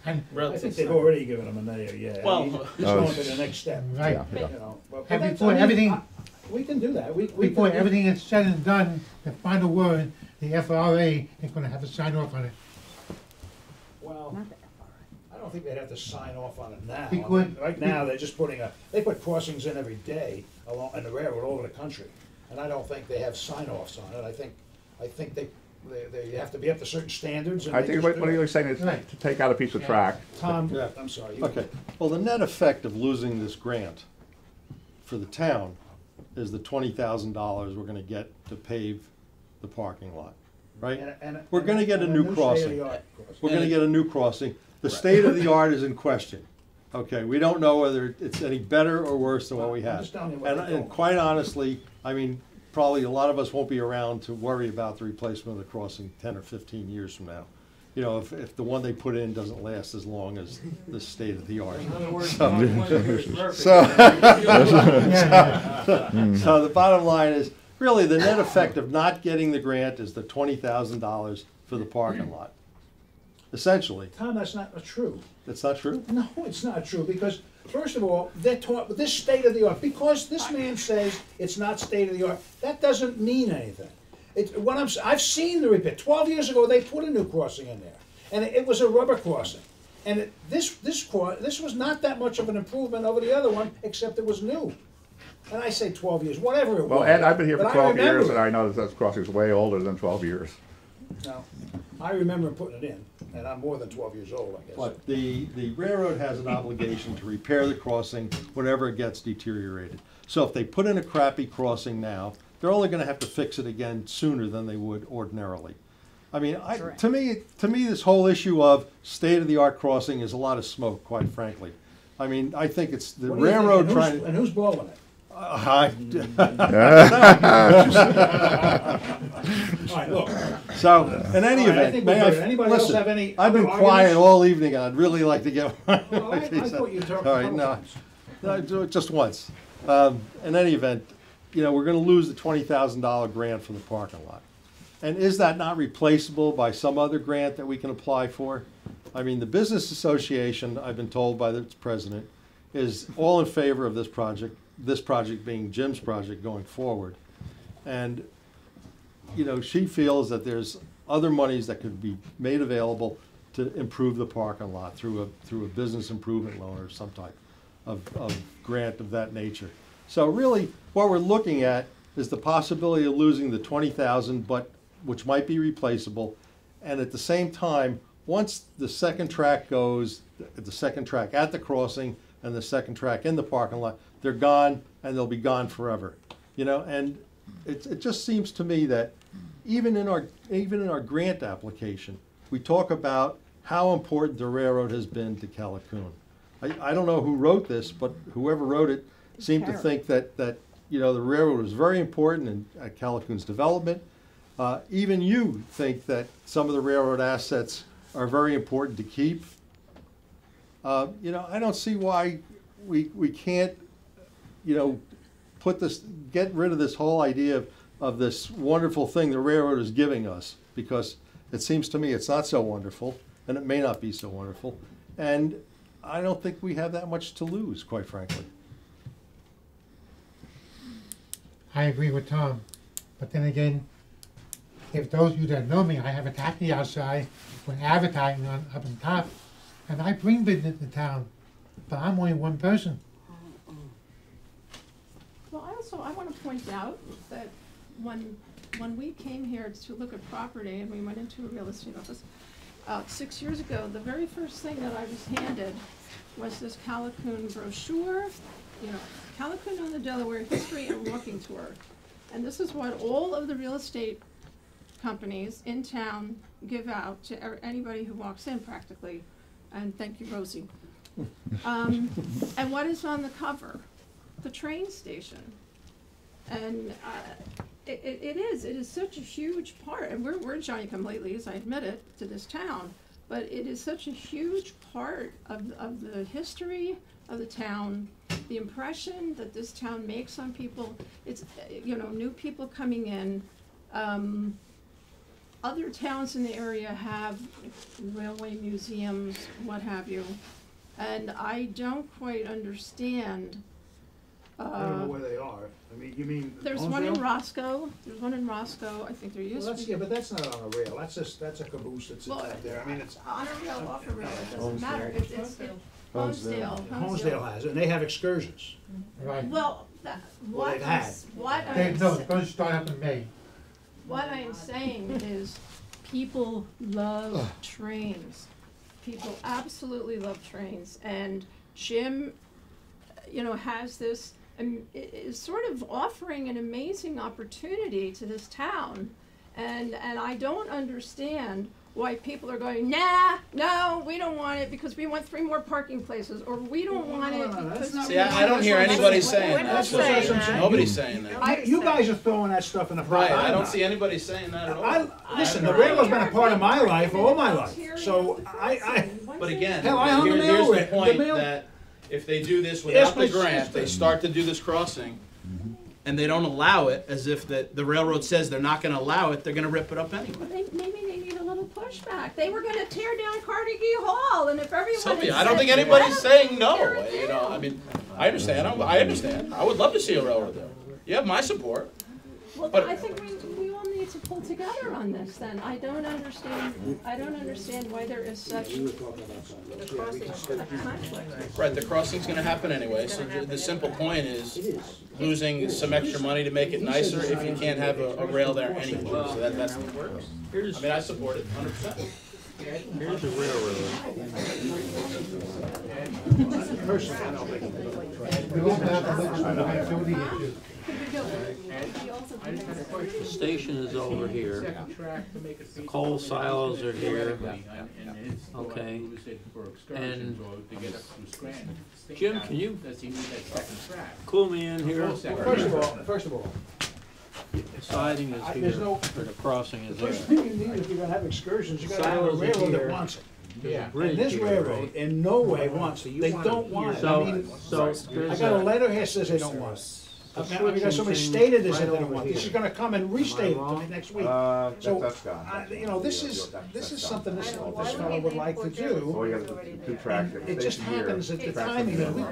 And I think they've already given him a nay or yeah. Well, He's going to the next step. Right. Yeah, yeah. You know, but And that's- before I mean, everything- we can do that. We before can- everything is said and done, the final word, the FRA is gonna have to sign off on it. Well, I don't think they'd have to sign off on it now. We I could- mean, right now, they're just they put crossings in every day along, in the railroad all over the country. And I don't think they have sign-offs on it. I think they have to be up to certain standards and I they think just what do you're it. saying is Right. to take out a piece of track. Tom, Yeah. I'm sorry. Okay, well, the net effect of losing this grant for the town is the $20,000 we're gonna get to pave the parking lot, right? We're gonna get a new crossing. state-of-the-art We're gonna get a new crossing. The state of the art is in question. Okay, we don't know whether it's any better or worse than what we I'm have. just telling you what they're And doing. quite honestly, I mean, probably a lot of us won't be around to worry about the replacement of the crossing 10 or 15 years from now. You know, if the one they put in doesn't last as long as the state of the art. In other words, So- not one year is perfect. So the bottom line is, really, the net effect of not getting the grant is the $20,000 for the parking lot. Essentially, Tom, that's not true. that's not true? No, it's not true, because, first of all, they're taught, this state-of-the-art, because this man says it's not state-of-the-art, that doesn't mean anything. I've seen the repair. 12 years ago, they put a new crossing in there, and it was a rubber crossing. And this was not that much of an improvement over the other one, except it was new. And I say 12 years, whatever it was. Well, Ed, I've been here for but I 12 remember years, it. and I know that crossing's way older than 12 years. No, I remember putting it in, and I'm more than 12 years old, I guess. But the railroad has an obligation to repair the crossing whenever it gets deteriorated. So if they put in a crappy crossing now, they're only gonna have to fix it again sooner than they would ordinarily. I mean, to me, this whole issue of state-of-the-art crossing is a lot of smoke, quite frankly. I mean, I think it's the What do you think? railroad And trying. And who's blowing it? All right, look. So, in any All right, I event, think may we're I, good. Anybody else listen, have any I've been other quiet arguments? all evening, and I'd really like to get. Well, I thought you talked a All right, couple no, times. no, do it just once. In any event, you know, we're gonna lose the $20,000 grant from the parking lot. And is that not replaceable by some other grant that we can apply for? I mean, the Business Association, I've been told by its president, is all in favor of this project being Jim's project going forward. And, you know, she feels that there's other monies that could be made available to improve the parking lot through a business improvement loan or some type of grant of that nature. So really, what we're looking at is the possibility of losing the $20,000, but which might be replaceable, and at the same time, once the second track goes, the second track at the crossing and the second track in the parking lot, they're gone and they'll be gone forever. You know, and it just seems to me that even in our grant application, we talk about how important the railroad has been to Callicoon. I don't know who wrote this, but whoever wrote it seemed to think that you know, the railroad was very important in Callicoon's development. Even you think that some of the railroad assets are very important to keep. You know, I don't see why we can't, you know, get rid of this whole idea of this wonderful thing the railroad is giving us, because it seems to me it's not so wonderful, and it may not be so wonderful, and I don't think we have that much to lose, quite frankly. I agree with Tom, but then again, if those of you that know me, I have a taxi outside with advertising on up on top, and I bring business to town, but I'm only one person. Well, I want to point out that when we came here to look at property and we went into a real estate office, 6 years ago, the very first thing that I was handed was this Callicoon brochure, you know, Callicoon on the Delaware History and Walking Tour. And this is what all of the real estate companies in town give out to anybody who walks in practically. And thank you, Rosie. And what is on the cover? The train station. And it is such a huge part, and we're Johnny-come-latelys, I admit it, to this town. but it is such a huge part of the history of the town, the impression that this town makes on people. It's, you know, new people coming in. Other towns in the area have railway museums, what have you, and I don't quite understand. I don't know where they are. I mean, you mean There's one in Holmesdale? Roscoe, there's one in Roscoe, I think there Well, used to that's, be. yeah, but that's not on a rail. That's a caboose that sits Well, out there. I mean, it's, On a rail, off a rail, it doesn't matter, it's Holmesdale. Holmesdale has it, and they have excursions. Right. Well, that, what they've I'm, had. what They, I'm, no, it's gonna start up in May. what I'm saying is, people love trains. People absolutely love trains, and Jim, you know, has this, is sort of offering an amazing opportunity to this town, and I don't understand why people are going, nah, no, we don't want it because we want 3 more parking places, or we don't want it because. See, I don't hear anybody saying We're that. not saying that. Nobody's saying that. You guys are throwing that stuff in the Right, pot. I I'm don't not. see anybody saying that at all. Listen, the railroad's been a part of my life, all my life, so But again, Hell, I own the here's mail the rate. point The mail- that if they do this without the my grant, sister. they start to do this crossing, and they don't allow it, as if the railroad says they're not gonna allow it, they're gonna rip it up anyway. Maybe they need a little pushback. They were gonna tear down Carnegie Hall, and if everyone had Sylvia, I don't said, think anybody's "Why saying don't we no, tear it you know, down?" I mean, I understand, I understand. I would love to see a railroad there. You have my support. Well, But- I think we all need to pull together on this then. I don't understand why there is such a conflict. Right, the crossing's gonna happen anyway, so the simple point is losing some extra money to make it nicer if you can't have a rail there anyway, so that's the purpose. I mean, I support it 100%. Here's a railroad. personally, I don't think. We also have to look at the connectivity issues. The station is over here. The coal silos are here. Okay. And Jim, can you clue me in here? First of all, The siding is there's here, no- or the crossing is the first there. thing you need if you're gonna have excursions, you gotta have a Silos are railroad that here. wants it. There's a And bridge this here, railroad right? in no way wants it. They don't want it. I So, mean, so I there's got a a, letter here that says they don't want it. a Now, because somebody switching stated this, right that they don't over want it. This is here. gonna come and restate it to me next week. So, That's gone. you know, this is something this fellow would like to So we do. got two tracks. It just happens at the timing that we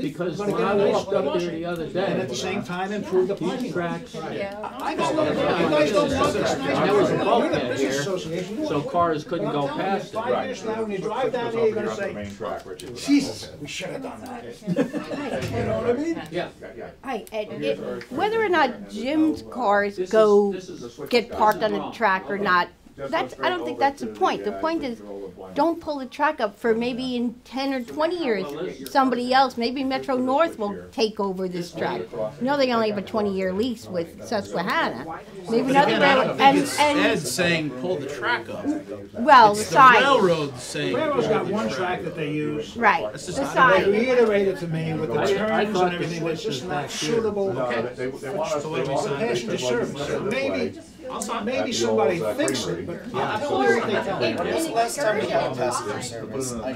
Because gotta when get I a nice walked up there crossing. the other And at the day, same time, improve the these parking lot. tracks, I got no, you guys don't want this nice. There was a You're the bulkhead business here, association. You so want- cars couldn't But go I'm telling you, past it. 5 years from now, when you drive down here, you're gonna say, Jesus, we should have done that. You know what I mean? Yeah. Right, and whether or not Jim's cars go get parked on the track or not, I don't think that's the point. The point is, don't pull the track up for maybe in 10 or 20 years, somebody else, maybe Metro North will take over this track. You know, they only have a 20-year lease with Susquehanna. Maybe But another again, I don't railroad, think it's and, Ed saying pull the track up. well, the It's the side, railroad saying. Railroad's pull got the one track that they use. right, That's the just not- They side. reiterated to me with the I terms and thought the everything, it's just switch not was back here. suitable They want us, for the passenger service. I'll Maybe somebody thinks it, but I don't know what they tell me. When was the last time we had a passenger service? I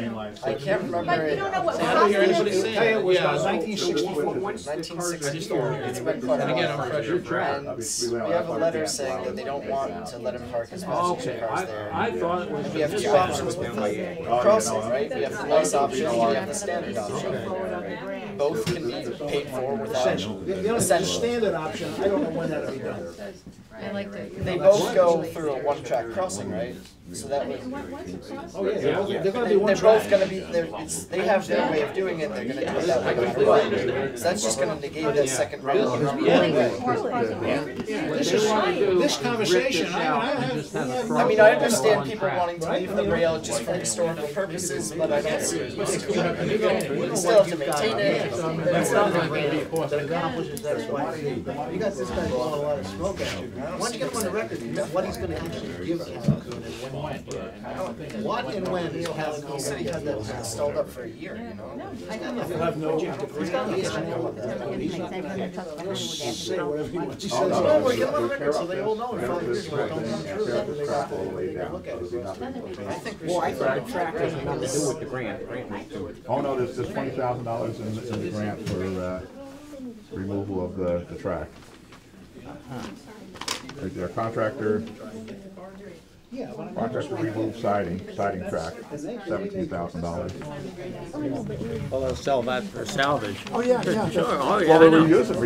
can't remember But you it. don't know what I don't hear crossing anybody is. saying Tell you, that. it was Yeah, about so- 1964. 1964. It's been quite a And again, I'm while. fresh. And we have a letter saying that they don't want to let him park his passenger Okay, cars there. I thought it was. We have two options with the crossing, right? We have the nice option and we have the standard option. Both can be paid for without. Essential. The only standard option, I don't know when that'll be done. I like to. They both go through a one-track crossing, right? So that would. Oh, yeah, they're gonna be They're one both track. gonna be, they have their way of doing it, they're gonna do it that way no matter what. So that's just gonna negate that second rail. This conversation, I mean, I understand people wanting to leave the rail just for historical purposes, but I don't see it used to. We still have to maintain it. It's not gonna be. You got this guy blowing a lot of smoke at you. Why don't you get him on the record, what he's gonna actually give you, and when What and when you have, you said he had that installed up for a year, you know? He'll have no, he's got no he's not gonna say whatever he wants. He says, Oh, no, we're getting on record, so they all know in 5 years when it don't come true. Then they have to look at it. I think we should. The track has nothing to do with the grant. The grant has to do with it. Oh, no, there's $20,000 in the grant for removal of the track. Their contractor remove siding track, $17,000. Well, they'll sell that for salvage. Oh, yeah, yeah. Sure, oh, yeah. Well, they I know. reuse it.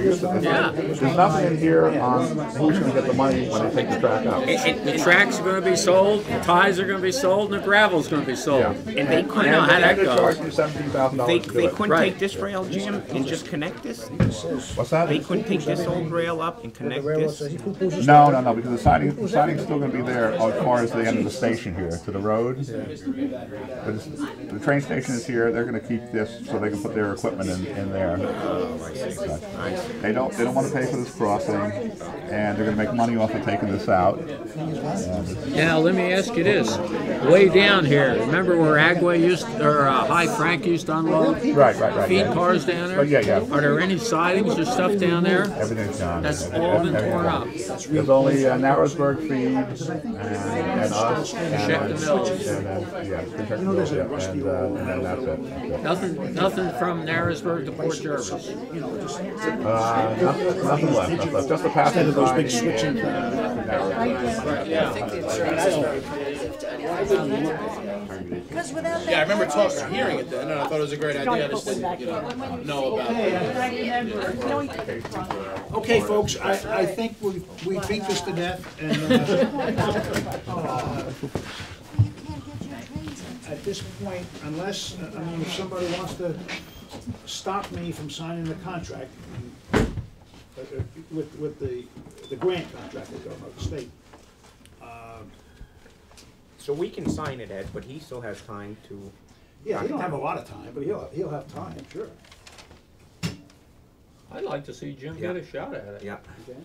Yeah. There's nothing in here on who's gonna get the money when they take the track out. The tracks are gonna be sold, the ties are gonna be sold, and the gravel's gonna be sold. Yeah. And they couldn't, know how that They're goes. charging you $17,000 they to do they it. couldn't Right. take this rail, Jim, and just connect this? What's that? They couldn't take this old rail up and connect this? No, because the siding's still gonna be there as far as the end of the station here, to the road. But the train station is here, they're gonna keep this so they can put their equipment in there. They don't wanna pay for this crossing, and they're gonna make money off of taking this out. Now, let me ask you this. Way down here, remember where Agway High Frank used to unload? Right. Feed Yeah. cars down there? Oh, yeah. Are there any sidings or stuff down there? Everything's gone. That's all been torn up. There's only Narrowsburg Feed and us. Check the mills. And then that's it. Nothing from Narrowsburg to Port Jervis. Nothing left. Just the passage of those big switching. I think the insurance is very competitive to anything. Because without that. Yeah, I remember hearing it then, and I thought it was a great idea. I just didn't, know about it. Okay, folks, I think we beat this to death, and at this point, unless, if somebody wants to stop me from signing the contract with the grant contract, I don't know, the state. So we can sign it, Ed, but he still has time to. Yeah, he don't have a lot of time, but he'll have time, sure. I'd like to see Jim get a shot at it. Yeah. Okay.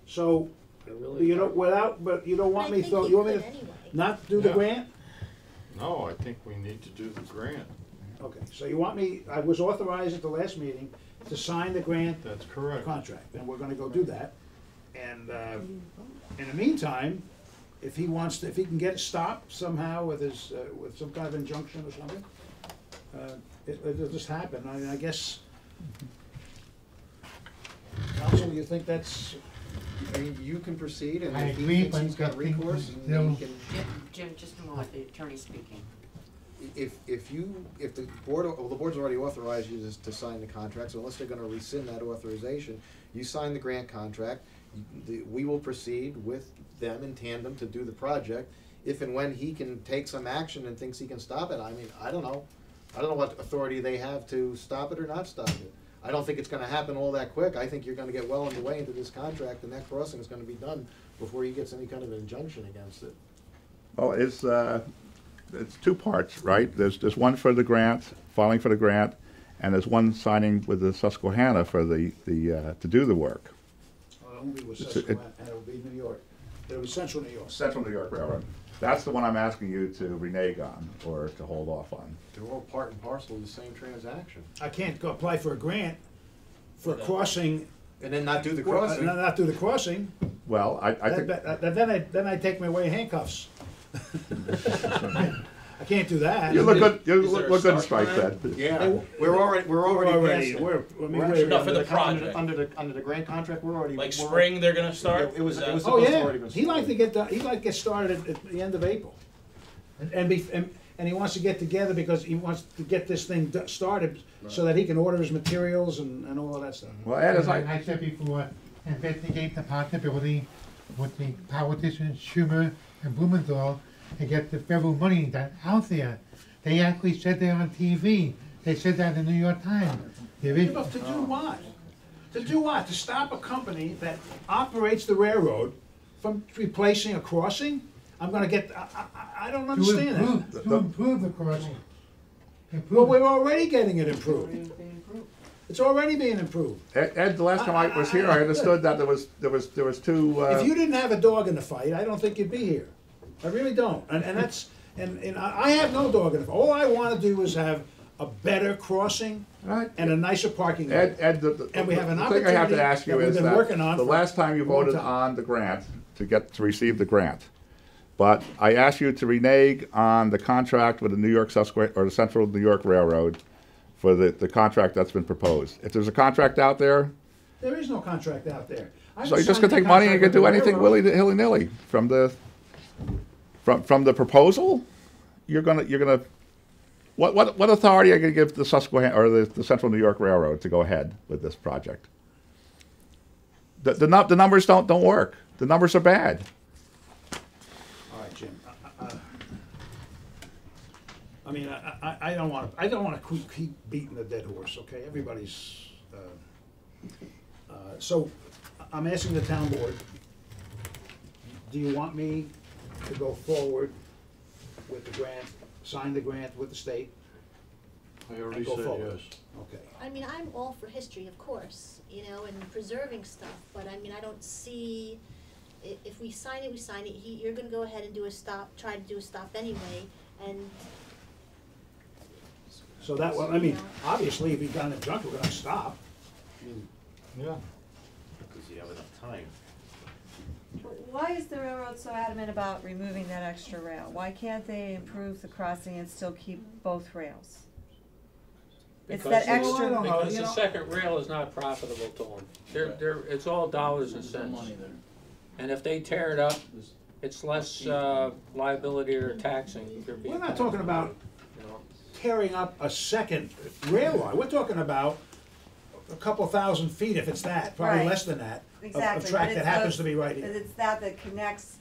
So, really you don't want me to not do the grant? No, I think we need to do the grant. Okay, so you want me, I was authorized at the last meeting to sign the grant. That's correct. Contract, and we're gonna go do that. And, in the meantime, if he can get it stopped somehow with his, with some kind of injunction or something, it'll just happen. I guess, counsel, you think that's? I mean, you can proceed, and I if he agree, thinks but he's got I think recourse, still- and he can. Jim, just a moment, the attorney's speaking. If the board's already authorized you to sign the contract, so unless they're gonna rescind that authorization, you sign the grant contract, we will proceed with them in tandem to do the project. If and when he can take some action and thinks he can stop it, I mean, I don't know what authority they have to stop it or not stop it. I don't think it's gonna happen all that quick. I think you're gonna get well underway into this contract, and that crossing is gonna be done before he gets any kind of an injunction against it. Well, it's two parts, right? There's one for the grant, filing for the grant, and there's one signing with the Susquehanna for the to do the work. Well, it won't be with Susquehanna, it'll be New York. It'll be Central New York. Central New York Railroad. That's the one I'm asking you to renege on, or to hold off on. They're all part and parcel of the same transaction. I can't go apply for a grant for a crossing. And then not do the crossing. Not do the crossing. Well, I think. Then I take my way in handcuffs. I can't do that. You look good. You look good in stripes, Ed. Yeah, we're already past it. We're No, for the project. Under the grant contract, we're already. Like spring, they're gonna start? It was Oh, supposed to yeah, already been he'd like to started. get started at the end of April. And he wants to get together because he wants to get this thing started so that he can order his materials and all of that stuff. Well, Ed, as I said before, investigate the possibility with the politicians Schumer and Blumenthal to get the federal money out there. They actually said that on TV. They said that in the New York Times. Yeah, but to do what? To do what? To stop a company that operates the railroad from replacing a crossing? I'm gonna get, I don't understand that. To improve the crossing. Well, we're already getting it improved. It's already being improved. Ed, the last time I was here, I understood that there was two. If you didn't have a dog in the fight, I don't think you'd be here. I really don't, and that's, and I have no dog in it. All I wanna do is have a better crossing and a nicer parking area. Ed, And we have an the thing I have opportunity to ask you that we've is been that working on the for last time you a long voted time. on the grant, to receive the grant, but I asked you to renege on the contract with the New York Susquehanna, or the Central New York Railroad for the contract that's been proposed. If there's a contract out there, There is no contract out there. I so you're just signed gonna the take money and you contract can do with the anything railroad. willy-nilly from the proposal? You're gonna, what authority are you gonna give the Susquehanna, or the Central New York Railroad to go ahead with this project? The numbers don't work. The numbers are bad. All right, Jim. I mean, I don't want to keep beating the dead horse. Okay, everybody's. So, I'm asking the town board. Do you want me to go forward with the grant, sign the grant with the state? I already and go said forward? yes. Okay. I mean, I'm all for history, of course, you know, and preserving stuff, but I mean, I don't see, if we sign it, we sign it. You're gonna go ahead and do a stop, try to do a stop anyway, and. So that, well, I mean, obviously, if he got in a junk, we're gonna stop. I mean, Yeah. Because you have enough time. Why is the railroad so adamant about removing that extra rail? Why can't they improve the crossing and still keep both rails? It's that extra. Because the second rail is not profitable to them. It's all dollars and cents. And if they tear it up, it's less liability or taxing. We're not talking about tearing up a second rail line. We're talking about a couple thousand feet, if it's that, probably Right. less than that, Exactly, of track but that it's happens those- to be right but here. it's that connects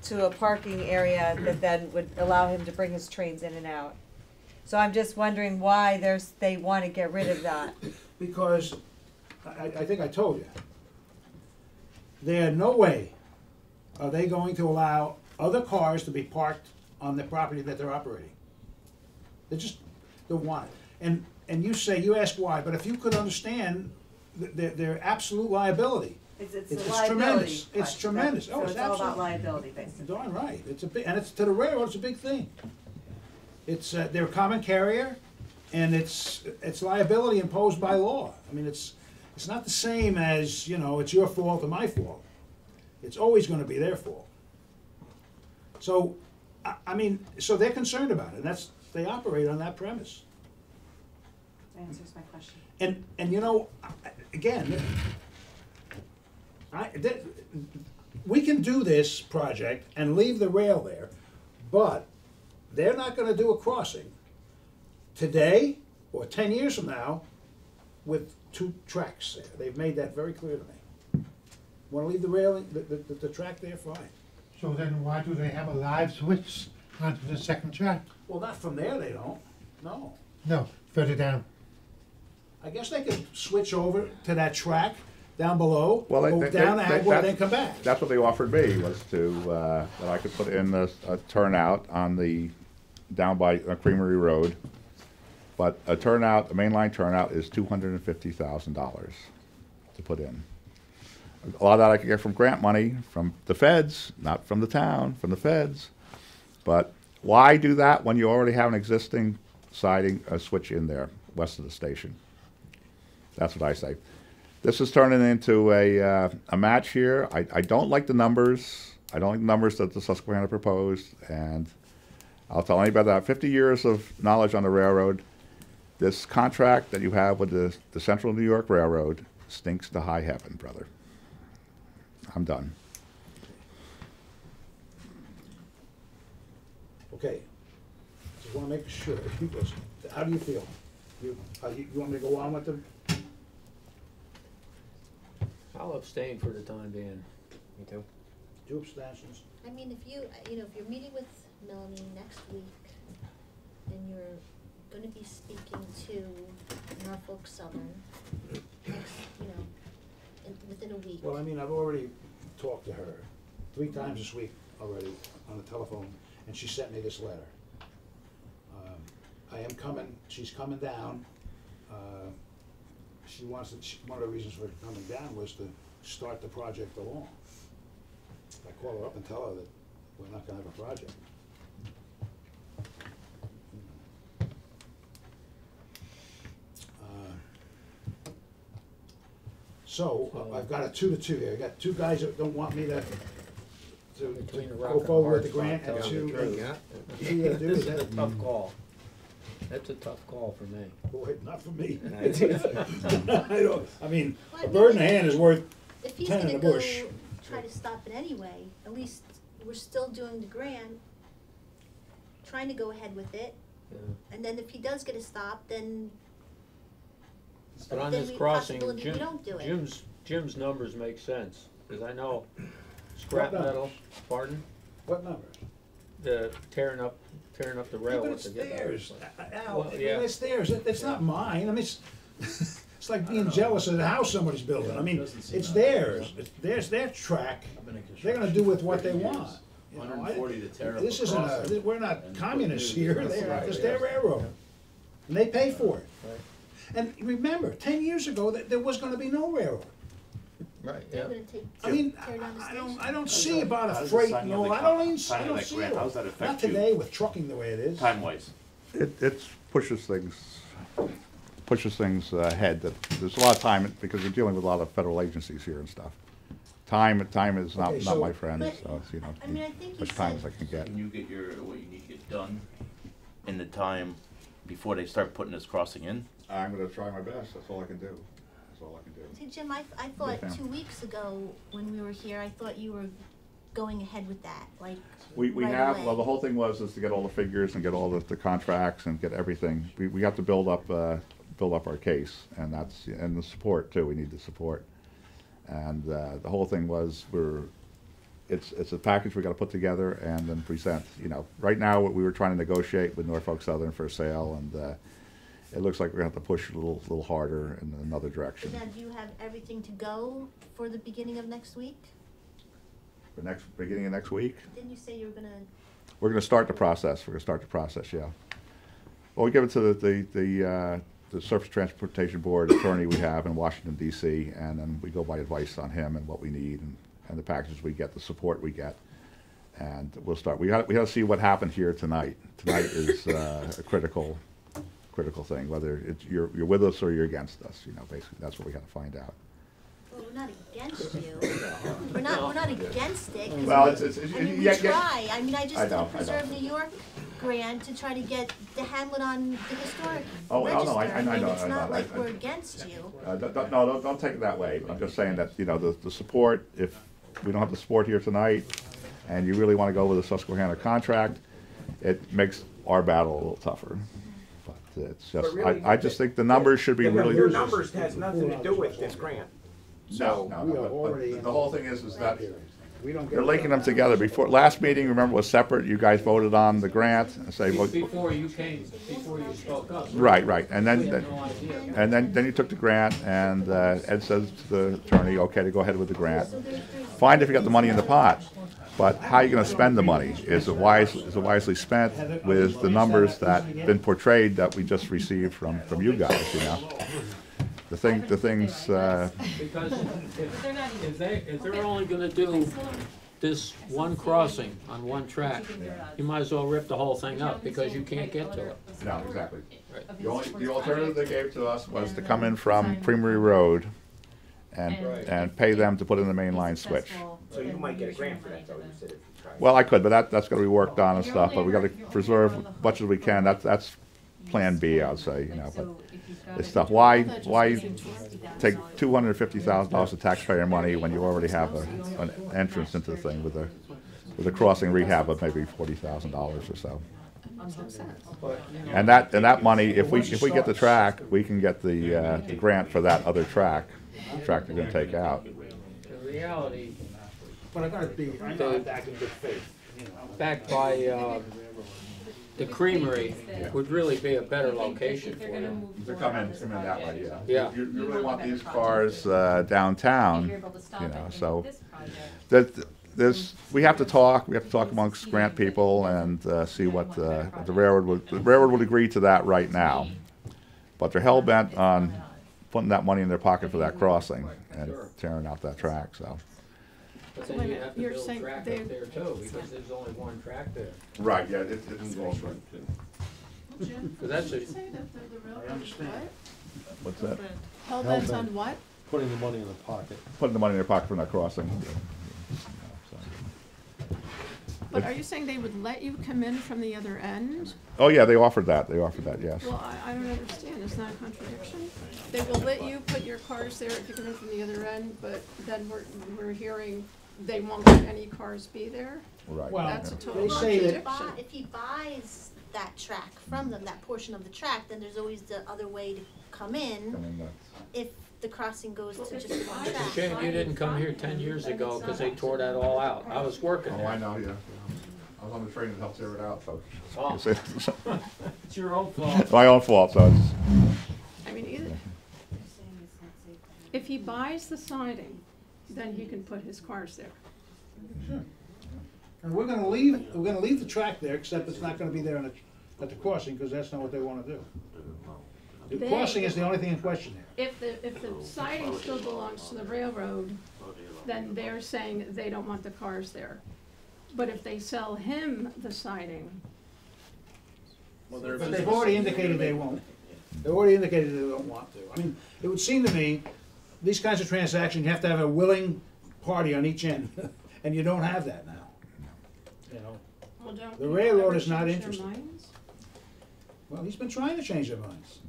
to a parking area that then would allow him to bring his trains in and out. So I'm just wondering why they wanna get rid of that. Because, I think I told you, there no way are they going to allow other cars to be parked on the property that they're operating. They just don't want it. And you ask why, but if you could understand their absolute liability. It's It's a liability tremendous. It's question. tremendous. So Oh, it's it's all about absolute- liability, basically. Darn right. It's a big, and it's to the railroad. It's a big thing. It's they're a common carrier, and it's liability imposed by law. I mean, it's not the same as, you know, it's your fault or my fault. It's always going to be their fault. So, I mean, so they're concerned about it. And they operate on that premise. That answers my question. And you know, again, we can do this project and leave the rail there, but they're not gonna do a crossing today or 10 years from now with two tracks there. They've made that very clear to me. Wanna leave the railing, the track there, fine. So then why do they have a live switch onto the second track? Well, not from there, they don't, no. No, further down. I guess they could switch over to that track down below, Well, go down the Agawam, and then come back. That's what they offered me, was to, that I could put in a turnout on down by Creamery Road. But a mainline turnout is $250,000 to put in. A lot of that I could get from grant money, from the feds, not from the town, from the feds. But why do that when you already have an existing siding, switch in there, west of the station? That's what I say. This is turning into a match here. I don't like the numbers. I don't like the numbers that the Susquehanna proposed. And I'll tell anybody that 50 years of knowledge on the railroad, this contract that you have with the Central New York Railroad stinks to high heaven, brother. I'm done. Okay, just wanna make sure, how do you feel? You want me to go on with them? I'll abstain for the time being. Me too. 2 abstentions. I mean, if you're meeting with Melanie next week, and you're gonna be speaking to Norfolk Southern next, within a week. Well, I mean, I've already talked to her 3 times this week already on the telephone, and she sent me this letter. She's coming down. One of the reasons for coming down was to start the project along. I call her up and tell her that we're not gonna have a project. So, I've got a 2-2 here. I got two guys that don't want me to Between a rock go and a forward hard with the grant, spot, and tell you two, the truth. This This is a tough call. That's a tough call for me. Boy, not for me. No. I mean, Well, a bird in the hand is worth If he's 10 in gonna the go bush. try to stop it anyway, at least we're still doing the grant, trying to go ahead with it. Yeah. And then if he does get a stop, then But on then this we crossing, possibility we don't do it. Jim's numbers make sense, because I know scrap What metal, numbers? pardon? What number? The tearing up the Yeah, railroad. but it's to get that theirs. place. Al, Well, I mean, yeah. it's theirs. It's not mine. I mean, it's like being jealous of the house somebody's building. I mean, it's theirs. It's their track. They're gonna do with what they want. You know, 140 to tear up This a isn't crossing. we're not And communists put here. new- It's their railroad. And they pay for it. And remember, 10 years ago, there was gonna be no railroad. Right, They're yeah. gonna take, I mean, tear down the station. I don't see about a How does freight, signing no, of the I don't con- even, I signing of don't that see grant, it. how does that affect Not you? today with trucking the way it is. Time-wise? It pushes things ahead. That there's a lot of time because we're dealing with a lot of federal agencies here and stuff. Time is not, Okay, not so- my friend, But, so it's, you know, I mean, I think as you much time said- as I can get. Can you get what you need to get done in the time before they start putting this crossing in? I'm gonna try my best, that's all I can do. That's all I can do. See, Jim, I thought Yes, ma'am. 2 weeks ago, when we were here, I thought you were going ahead with that, like, We right have, away. well, the whole thing was to get all the figures and get all the contracts and get everything. We have to build up our case, and and the support too, we need the support. And the whole thing was, it's a package we gotta put together and then present, you know. Right now, we were trying to negotiate with Norfolk Southern for a sale, and it looks like we're gonna have to push a little harder in another direction. Now, do you have everything to go for the beginning of next week? For beginning of next week? Didn't you say you were gonna, We're gonna start the process, yeah. Well, we give it to the Surface Transportation Board attorney we have in Washington DC, and then we go by advice on him and what we need, and the packages we get, the support we get. And we'll start, we gotta see what happened here tonight. Tonight is a critical thing, whether you're with us or you're against us, you know, basically, that's what we gotta find out. well, we're not against you. We're not against it, 'cause Well, I mean, we yeah, try. I mean, I just I know, did I know. Preserve New York grant to try to get the Hamlet on the historic Oh, register. no, I know, mean, it's I not know. like we're against you. Don't take it that way. I'm just saying that, you know, the support, if we don't have the support here tonight, and you really wanna go with a Susquehanna contract, it makes our battle a little tougher. But it's just, But really, I just think the numbers should be really. Your numbers has nothing to do with this grant. No, We are but already in the whole thing is that we don't get. they're linking them together. Before, last meeting, remember, was separate, you guys voted on the grant, and say, well, Before you spoke up. right, and We then, had no idea. and then you took the grant, and Ed says to the attorney, okay, to go ahead with the grant. Fine if you got the money in the pot, but how are you gonna spend the money? Is it wisely spent with the numbers that been portrayed that we just received from you guys, you know? The things, Because if they're only gonna do this one crossing on one track, you might as well rip the whole thing up, because you can't get to it. no, exactly. Right. The alternative they gave to us was to come in from Creamery Road and pay them to put in the main line switch. So you might get a grant for that, though, you said if you try. Well, I could, but that's gotta be worked on and stuff, but we gotta preserve as much as we can, that's Plan B, I'd say, you know, but it's stuff, why take $250,000 of taxpayer money when you already have an entrance into the thing with a crossing rehab of maybe $40,000 or so. And that money, if we get the track, we can get the grant for that other track they're gonna take out. The reality, But I gotta be, I know I'm back in good faith, you know. backed by, the creamery would really be a better location for them. To come in that way, yeah. Yeah. You really want these cars downtown, you know, so we have to talk amongst grant people and see what the railroad would agree to that right now. But they're hell bent on putting that money in their pocket for that crossing and tearing out that track, so. But then you have to You're build saying track they- up there too, because there's only one track there. Right, yeah, it involves right. Jim, So that's did you a- say that the railroad, understand. what? What's that? Hell-bent Hell-bent. on what? Putting the money in the pocket. Putting the money in their pocket for not crossing. But are you saying they would let you come in from the other end? Oh, yeah, they offered that, yes. Well, I don't understand, isn't that a contradiction? They will let you put your cars there if you come in from the other end, but then we're hearing they won't let any cars be there? Right. Well, That's a they total say that- contradiction. If he buys that track from them, that portion of the track, then there's always the other way to come in if the crossing goes to just one It's a track. shame you didn't come here 10 years ago, because they tore that all out. I was working Oh, there. I know, yeah. I was on the train that helped tear it out, so. Oh. You see? It's your own fault. My own fault, so it's. I mean, either, if he buys the siding, then he can put his cars there. Sure. And we're gonna leave the track there, except it's not gonna be there at the crossing, because that's not what they wanna do. The They- crossing is the only thing in question here. If the siding still belongs to the railroad, then they're saying they don't want the cars there. But if they sell him the siding, Well, they're But they've already indicated they won't. They've already indicated they don't want to. I mean, it would seem to me, these kinds of transactions, you have to have a willing party on each end, and you don't have that now. You know, well, don't The people railroad ever is not change their interested. minds? well, he's been trying to change their minds.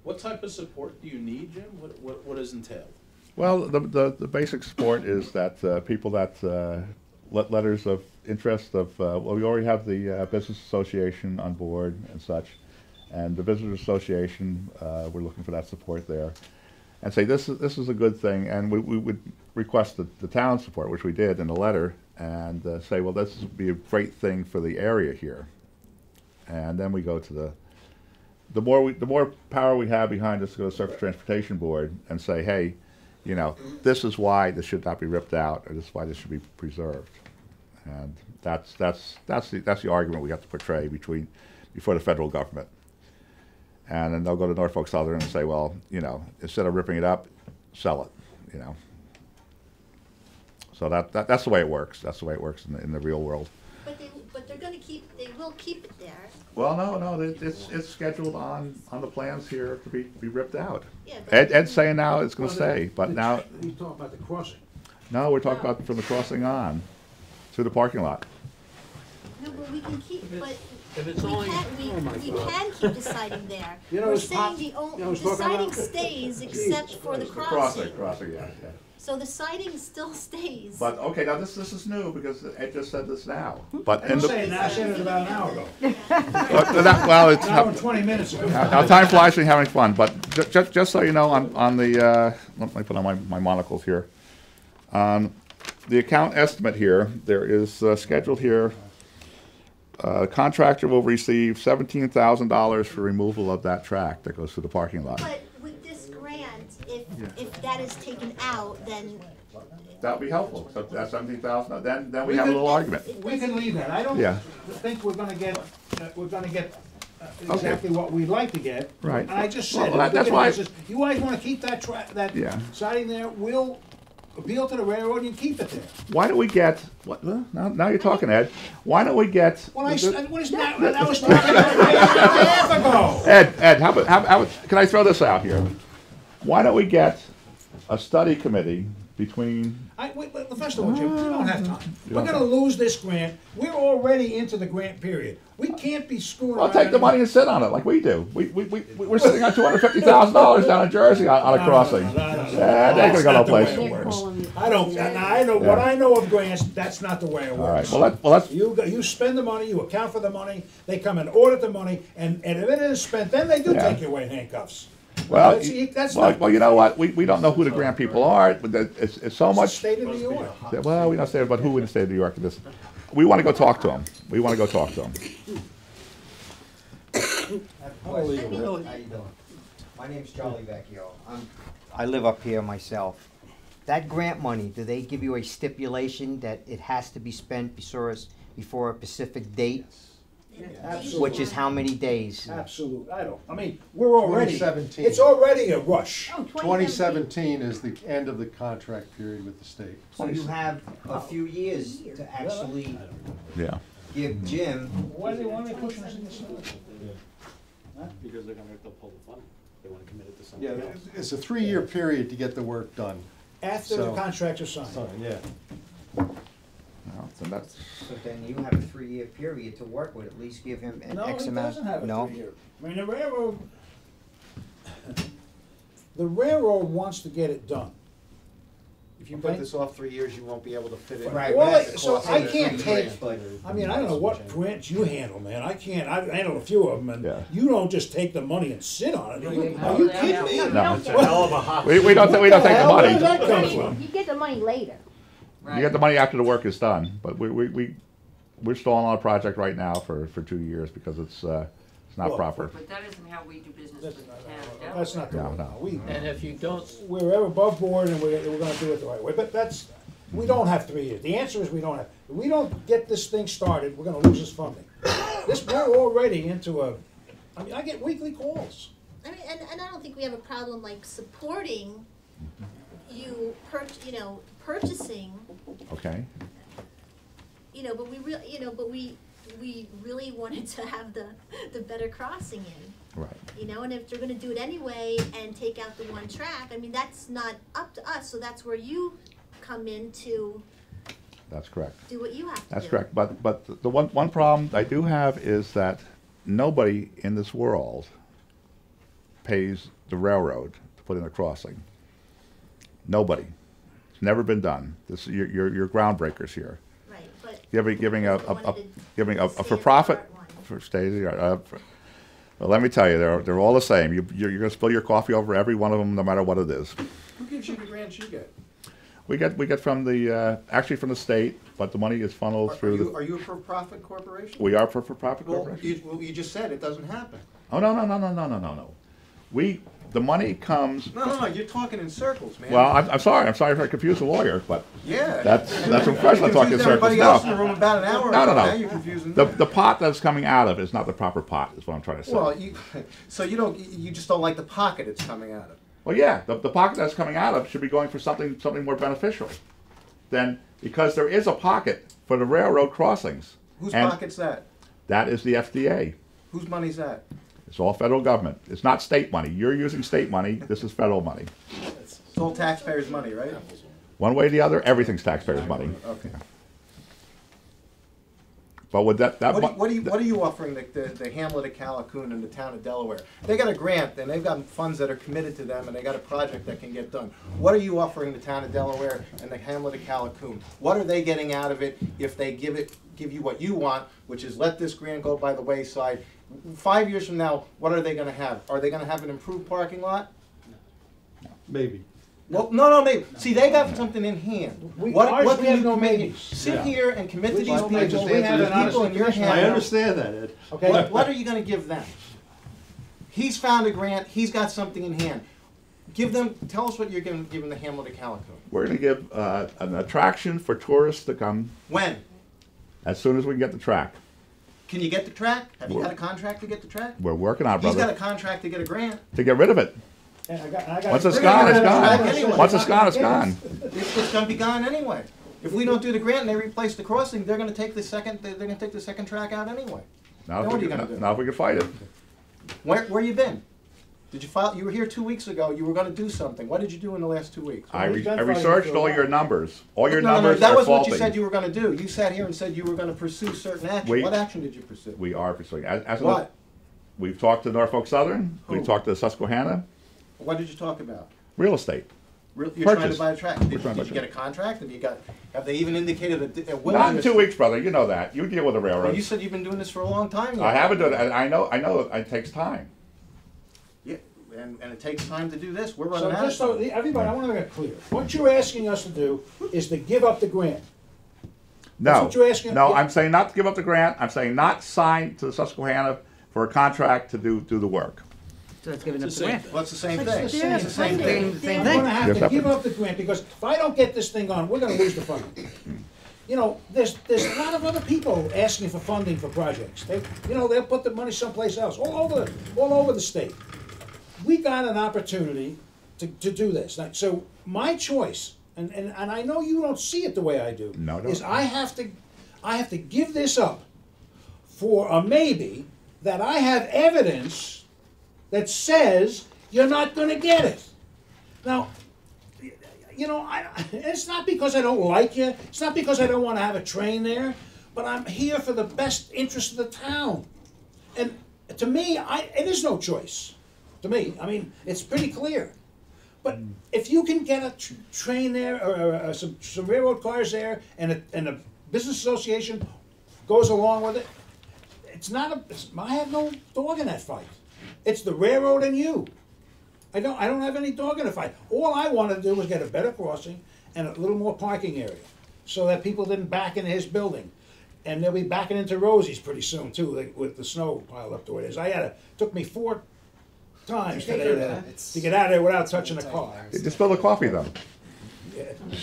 What type of support do you need, Jim? What is entailed? Well, the basic support is that people that letters of interest of, well, we already have the Business Association on board and such, and the Visitors Association, we're looking for that support there. And say this is a good thing, and we would request the town support, which we did in the letter, and say, well, this would be a great thing for the area here. And then we go to the more power we have behind us to go to the Surface Transportation Board and say, hey, you know, this is why this should not be ripped out, or this is why this should be preserved. And that's the argument we have to portray before the federal government. And then they'll go to Norfolk Southern and say, well, you know, instead of ripping it up, sell it, you know. So that's the way it works. That's the way it works in the real world. But they're gonna they will keep it there. Well, no, it's scheduled on the plans here to be ripped out. Yeah, but- Ed's saying now it's going to Well, stay, but now, He's talking about the crossing. no, we're talking about from the crossing on to the parking lot. No, but we can keep, but If it's we only, can keep deciding there. You know, We're it's pop- saying you know, the it's talking siding about- stays except for the The crossing. crossing, yeah. So the siding still stays. But, okay, now this is new because Ed just said this now. But I in didn't the, say it now, I said it about an hour ago. well, it's, An hour and 20 minutes ago. now time flies when you're having fun, but just so you know, on the, let me put on my monocles here. On the account estimate here, there is scheduled here, contractor will receive $17,000 for removal of that track that goes through the parking lot. But with this grant, if that is taken out, then That would be helpful, so that's 17,000, then we We have a could- little argument. We can leave that. I don't Yeah. think we're gonna get exactly what we'd like to get. Right. And I just Well, said, that's look at why- this, you guys wanna keep that Yeah. siding there, we'll appeal to the railroad and keep it there. Why don't we get, what, now you're talking, Ed, why don't we get? Well, what is that, I was talking about a half ago. Ed, how about, can I throw this out here? Why don't we get a study committee between, First of all, Jim, we don't have time. You We're don't gonna lose this grant. We're already into the grant period. We can't be screwing well, around. take the money and sit on it like we do. We're sitting on $250,000 down in Jersey on a crossing. Yeah, they ain't gonna go no place. I know, what I know of grants, that's not the way it works. All right, well, let's. You spend the money, you account for the money, they come and audit the money, and if it is spent, then they do Yeah. take you away in handcuffs. Well, That's not. well, you know what? We don't know who the grant people are. But it's so much. State of New York. Well, we don't say about who in the state of New York it is. We want to go talk to them. We want to go talk to them. How you doing? My name's Charlie Vecchio. I live up here myself. That grant money, do they give you a stipulation that it has to be spent before a specific date? Absolutely. which is how many days? Absolutely, I mean, we're already, 2017. it's already a rush. Oh, 2017 is the end of the contract period with the state. So you have a few years to actually Yeah. give Jim. Why are they pushing us against the Because they're gonna have to pull the fund. They wanna commit it to something Yeah, else. it's a 3-year period to get the work done. After the So- contracts are signed. Yeah. No, so that's, But then you have a 3-year period to work with, at least give him an No, X he amount. doesn't have a No? 3-year. I mean, the railroad wants to get it done. If you put this off 3 years, you won't be able to fit it. Right, Well, that's the so cost I of the can't take, $3,000. I mean, I don't know what grants you handle, man, I can't, I've handled a few of them, and Yeah. you don't just take the money and sit on it. Are you kidding me? no. It's a hell of a hot. We don't take the Where does money. that come from? You get the money later. You get the money after the work is done, but we're stalling on a project right now for 2 years because it's not Well, proper. But that isn't how we do business That's with the town of Delaware. That's not the No, way. no. We, And if you don't, we're above board and we're gonna do it the right way, but that's, we don't have 3 years. The answer is we don't have, if we don't get this thing started, we're gonna lose this funding. We're already into I mean, I get weekly calls. I mean, and I don't think we have a problem like supporting you, purchasing, Okay? but we really wanted to have the better crossing in. Right. And if they're gonna do it anyway and take out the one track, I mean, that's not up to us, so that's where you come in to That's correct. do what you have to do. That's correct. But the one problem I do have is that nobody in this world pays the railroad to put in a crossing. Nobody. It's never been done. You're groundbreakers here. Right, but. Giving a for profit for state of the art. Well, let me tell you, they're all the same. You're going to spill your coffee over every one of them, no matter what it is. Who gives you the grants you get? We get from the actually from the state, but the money is funneled through Are you a for-profit corporation? We are for profit Well, corporation. you just said it doesn't happen. Oh no. The money comes. No, you're talking in circles, man. Well, I'm sorry if I confused the lawyer, but yeah, that's professional talking in circles. Everybody No. else in the room about an hour ago. Now you're confusing me. The pot that's coming out of is not the proper pot. Is what I'm trying to say. Well, you just don't like the pocket it's coming out of. Well, yeah, the pocket that's coming out of should be going for something more beneficial. Then, because there is a pocket for the railroad crossings. Whose and pocket's that? That is the FDA. Whose money's that? It's all federal government. It's not state money. You're using state money. This is federal money. It's all taxpayers' money, right? One way or the other, everything's taxpayers' money. Okay. But with that What are you offering the hamlet of Callicoon and the town of Delaware? They got a grant and they've got funds that are committed to them and they got a project that can get done. What are you offering the town of Delaware and the hamlet of Callicoon? What are they getting out of it if they give you what you want, which is let this grant go by the wayside? 5 years from now, what are they going to have? Are they going to have an improved parking lot? Maybe. Well, no, maybe. See, they got something in hand. What we do have you no commit? meetings. Sit Yeah. here and commit to We these just people. answer We have this people in your honestly. hand. I understand that, Ed. Okay. What are you going to give them? He's found a grant. He's got something in hand. Give them. Tell us what you're going to give them the hamlet of Calico. We're going to give an attraction for tourists to come. When? As soon as we can get the track. Can you get the track? Have you got a contract to get the track? We're working on it, He's brother. got a contract to get a grant. To get rid of it. And I got Once it's gone, it's gone. Once it's gone, it's gone. It's going to be gone anyway. If we don't do the grant and they replace the crossing, they're going to take the second. They're going to take the second track out anyway. Now Then what are you going to do? if we can fight it. Where you been? Did you file? You were here 2 weeks ago. You were going to do something. What did you do in the last 2 weeks? I researched all your numbers. All your No, numbers that are was faulty. what you said you were going to do. You sat here and said you were going to pursue certain action. What action did you pursue? We are pursuing. What? We've talked to Norfolk Southern. Who? We've talked to Susquehanna. What did you talk about? Real estate. You're trying to Purchase. buy a track. We're Did trying to you buy get a contract? Have they even indicated a Not willingness? in 2 weeks, brother. You know that. You deal with the railroad. Well, you said you've been doing this for a long time. I haven't done it. I know it takes time. Yeah, and it takes time to do this. We're So running out of just so time. everybody, I want to make it clear. What you're asking us to do is to give up the grant. No. That's what you're asking? No, Yeah. I'm saying not to give up the grant. I'm saying not sign to the Susquehanna for a contract to do the work. So it's giving up It's the the grant. same Well, it's the same It's thing. the same It's the same thing. They're going to have to give up the grant because if I don't get this thing on, we're going to lose the funding. you know, there's a lot of other people asking for funding for projects. They'll put the money someplace else, all over the state. We got an opportunity to do this. So my choice, and I know you don't see it the way I do, No, is don't. I have to give this up for a maybe that I have evidence that says you're not gonna get it. Now, you know, it's not because I don't like you, it's not because I don't wanna have a train there, but I'm here for the best interest of the town. And to me, it is no choice. To me, I mean, it's pretty clear. But if you can get a train there, or some railroad cars there, and a business association goes along with it, I have no dog in that fight. It's the railroad and you. I don't have any dog in the fight. All I wanted to do was get a better crossing and a little more parking area, so that people didn't back into his building. And they'll be backing into Rosie's pretty soon too, like, with the snow piled up the way it is. Took me 4 times today to get out of there without touching a car. Just spill the coffee though.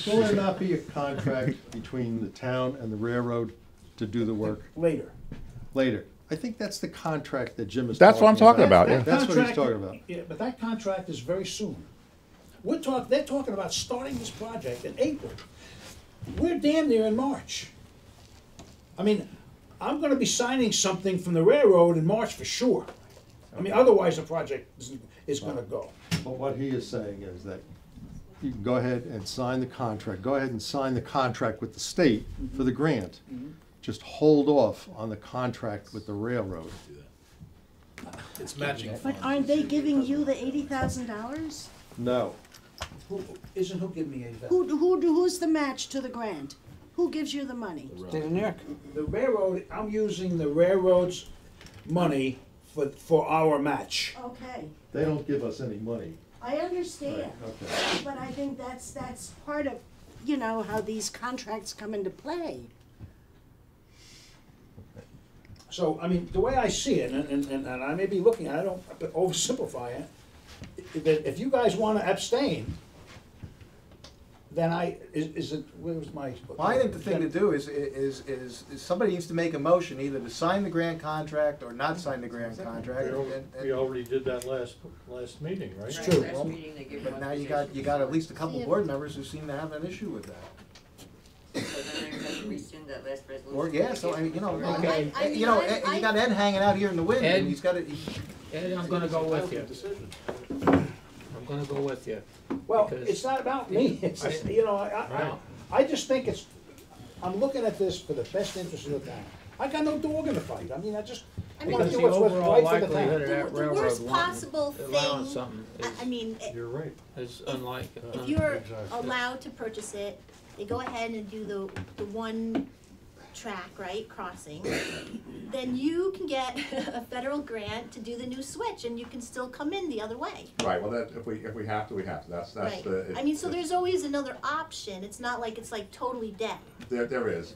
Will there not be a contract between the town and the railroad to do the work Later. later? I think that's the contract that Jim is That's what I'm talking about, yeah. That's what he's Contract- talking about. Yeah, but that contract is very soon. They're talking about starting this project in April. We're damn near in March. I mean, I'm gonna be signing something from the railroad in March for sure. I mean, otherwise the project is gonna go. But what he is saying is that you can go ahead and sign the contract, go ahead and sign the contract with the state for the grant. Just hold off on the contract with the railroad. It's matching But funds. aren't they giving you the $80,000? No. Who giving me $80,000? Who's the match to the grant? Who gives you the money? State of New York. The railroad, I'm using the railroad's money for our match. Okay, They don't give us any money. I understand, Okay. but I think that's part of, you know, how these contracts come into play. So, I mean, the way I see it, and I may be looking, I don't oversimplify it, that if you guys wanna abstain, then where's my? Well, I think the thing to do is somebody needs to make a motion either to sign the grant contract or not sign the grant contract. We already did that last meeting, right? It's true. Last meeting, they gave But now you authorization. got at least a couple board members who seem to have an issue with that. So then they're gonna rescind that last resolution. Or, yeah, so, you know, Okay. you know, you got Ed hanging out here in the wind, Ed? and he's got it. Ed, I'm gonna go with you. I'm gonna go with you. Well, because- it's not about me, it's just, you know, I just think I'm looking at this for the best interest of the town. I got no dog in the fight, I mean, I wanna Because do the what's overall right for the likelihood of town. that The railroad worst possible allowing thing, something I mean, You're right. is unlike. if you're allowed to purchase it, they go ahead and do the one track, right, crossing, then you can get a federal grant to do the new switch and you can still come in the other way. Right, well, if we have to, we have to. That's Right. the. I mean, so there's always another option. It's not like it's like totally dead. There is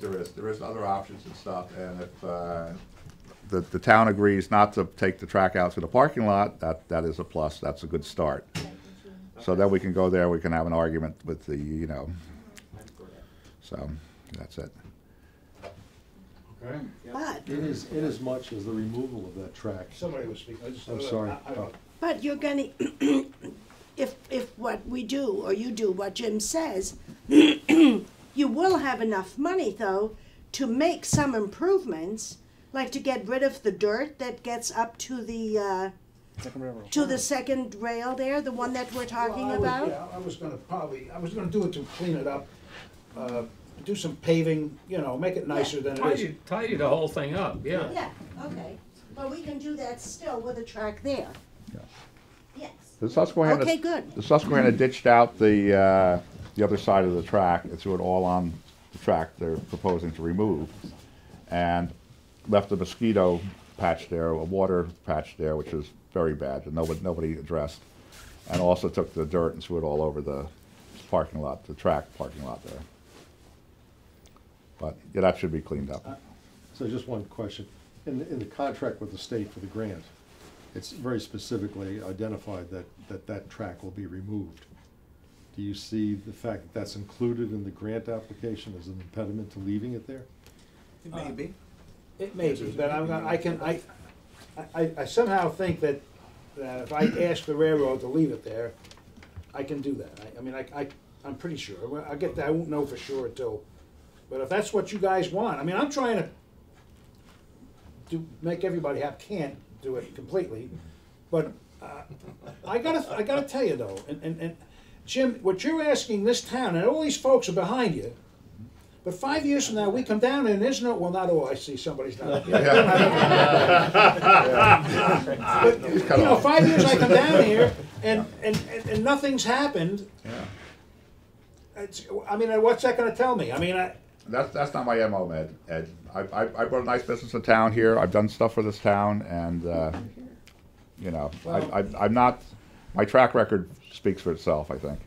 other options and stuff, and if the town agrees not to take the track out to the parking lot, that is a plus, that's a good start. So then we can go there, we can have an argument with the, you know, so, that's it. Okay. But, It is, inasmuch as the removal of that track. Somebody was speaking. I'm sorry. but you're gonna, if what we do, or you do what Jim says, you will have enough money though to make some improvements, like to get rid of the dirt that gets up to the, second rail there, the one that we're talking about? Yeah, I was gonna do it to clean it up, do some paving, you know, make it nicer than it is. Tidy the whole thing up, yeah. Yeah, okay, but we can do that still with a track there. Yes. The Susquehanna. Okay, good. The Susquehanna ditched out the other side of the track and threw it all on the track they're proposing to remove, and left a mosquito patch there, a water patch there, which is very bad, and nobody addressed, and also took the dirt and threw it all over the parking lot, the track parking lot there. But, yeah, that should be cleaned up. So just one question. In the contract with the state for the grant, it's very specifically identified that track will be removed. do you see the fact that that's included in the grant application as an impediment to leaving it there? It may be. It may be, but I somehow think that if I ask the railroad to leave it there, I can do that. I'm pretty sure. I'll get that. I won't know for sure until, but if that's what you guys want, I mean, I'm trying to make everybody happy. Can't do it completely, but I gotta tell you though, and Jim, what you're asking this town, and all these folks are behind you. But 5 years from now, we come down and there's no, well, not all, I see somebody's not. But, 5 years I come down here and nothing's happened. Yeah. What's that gonna tell me? That's not my MO, Ed. I brought a nice business to town here. I've done stuff for this town, and I'm not. My track record speaks for itself, I think.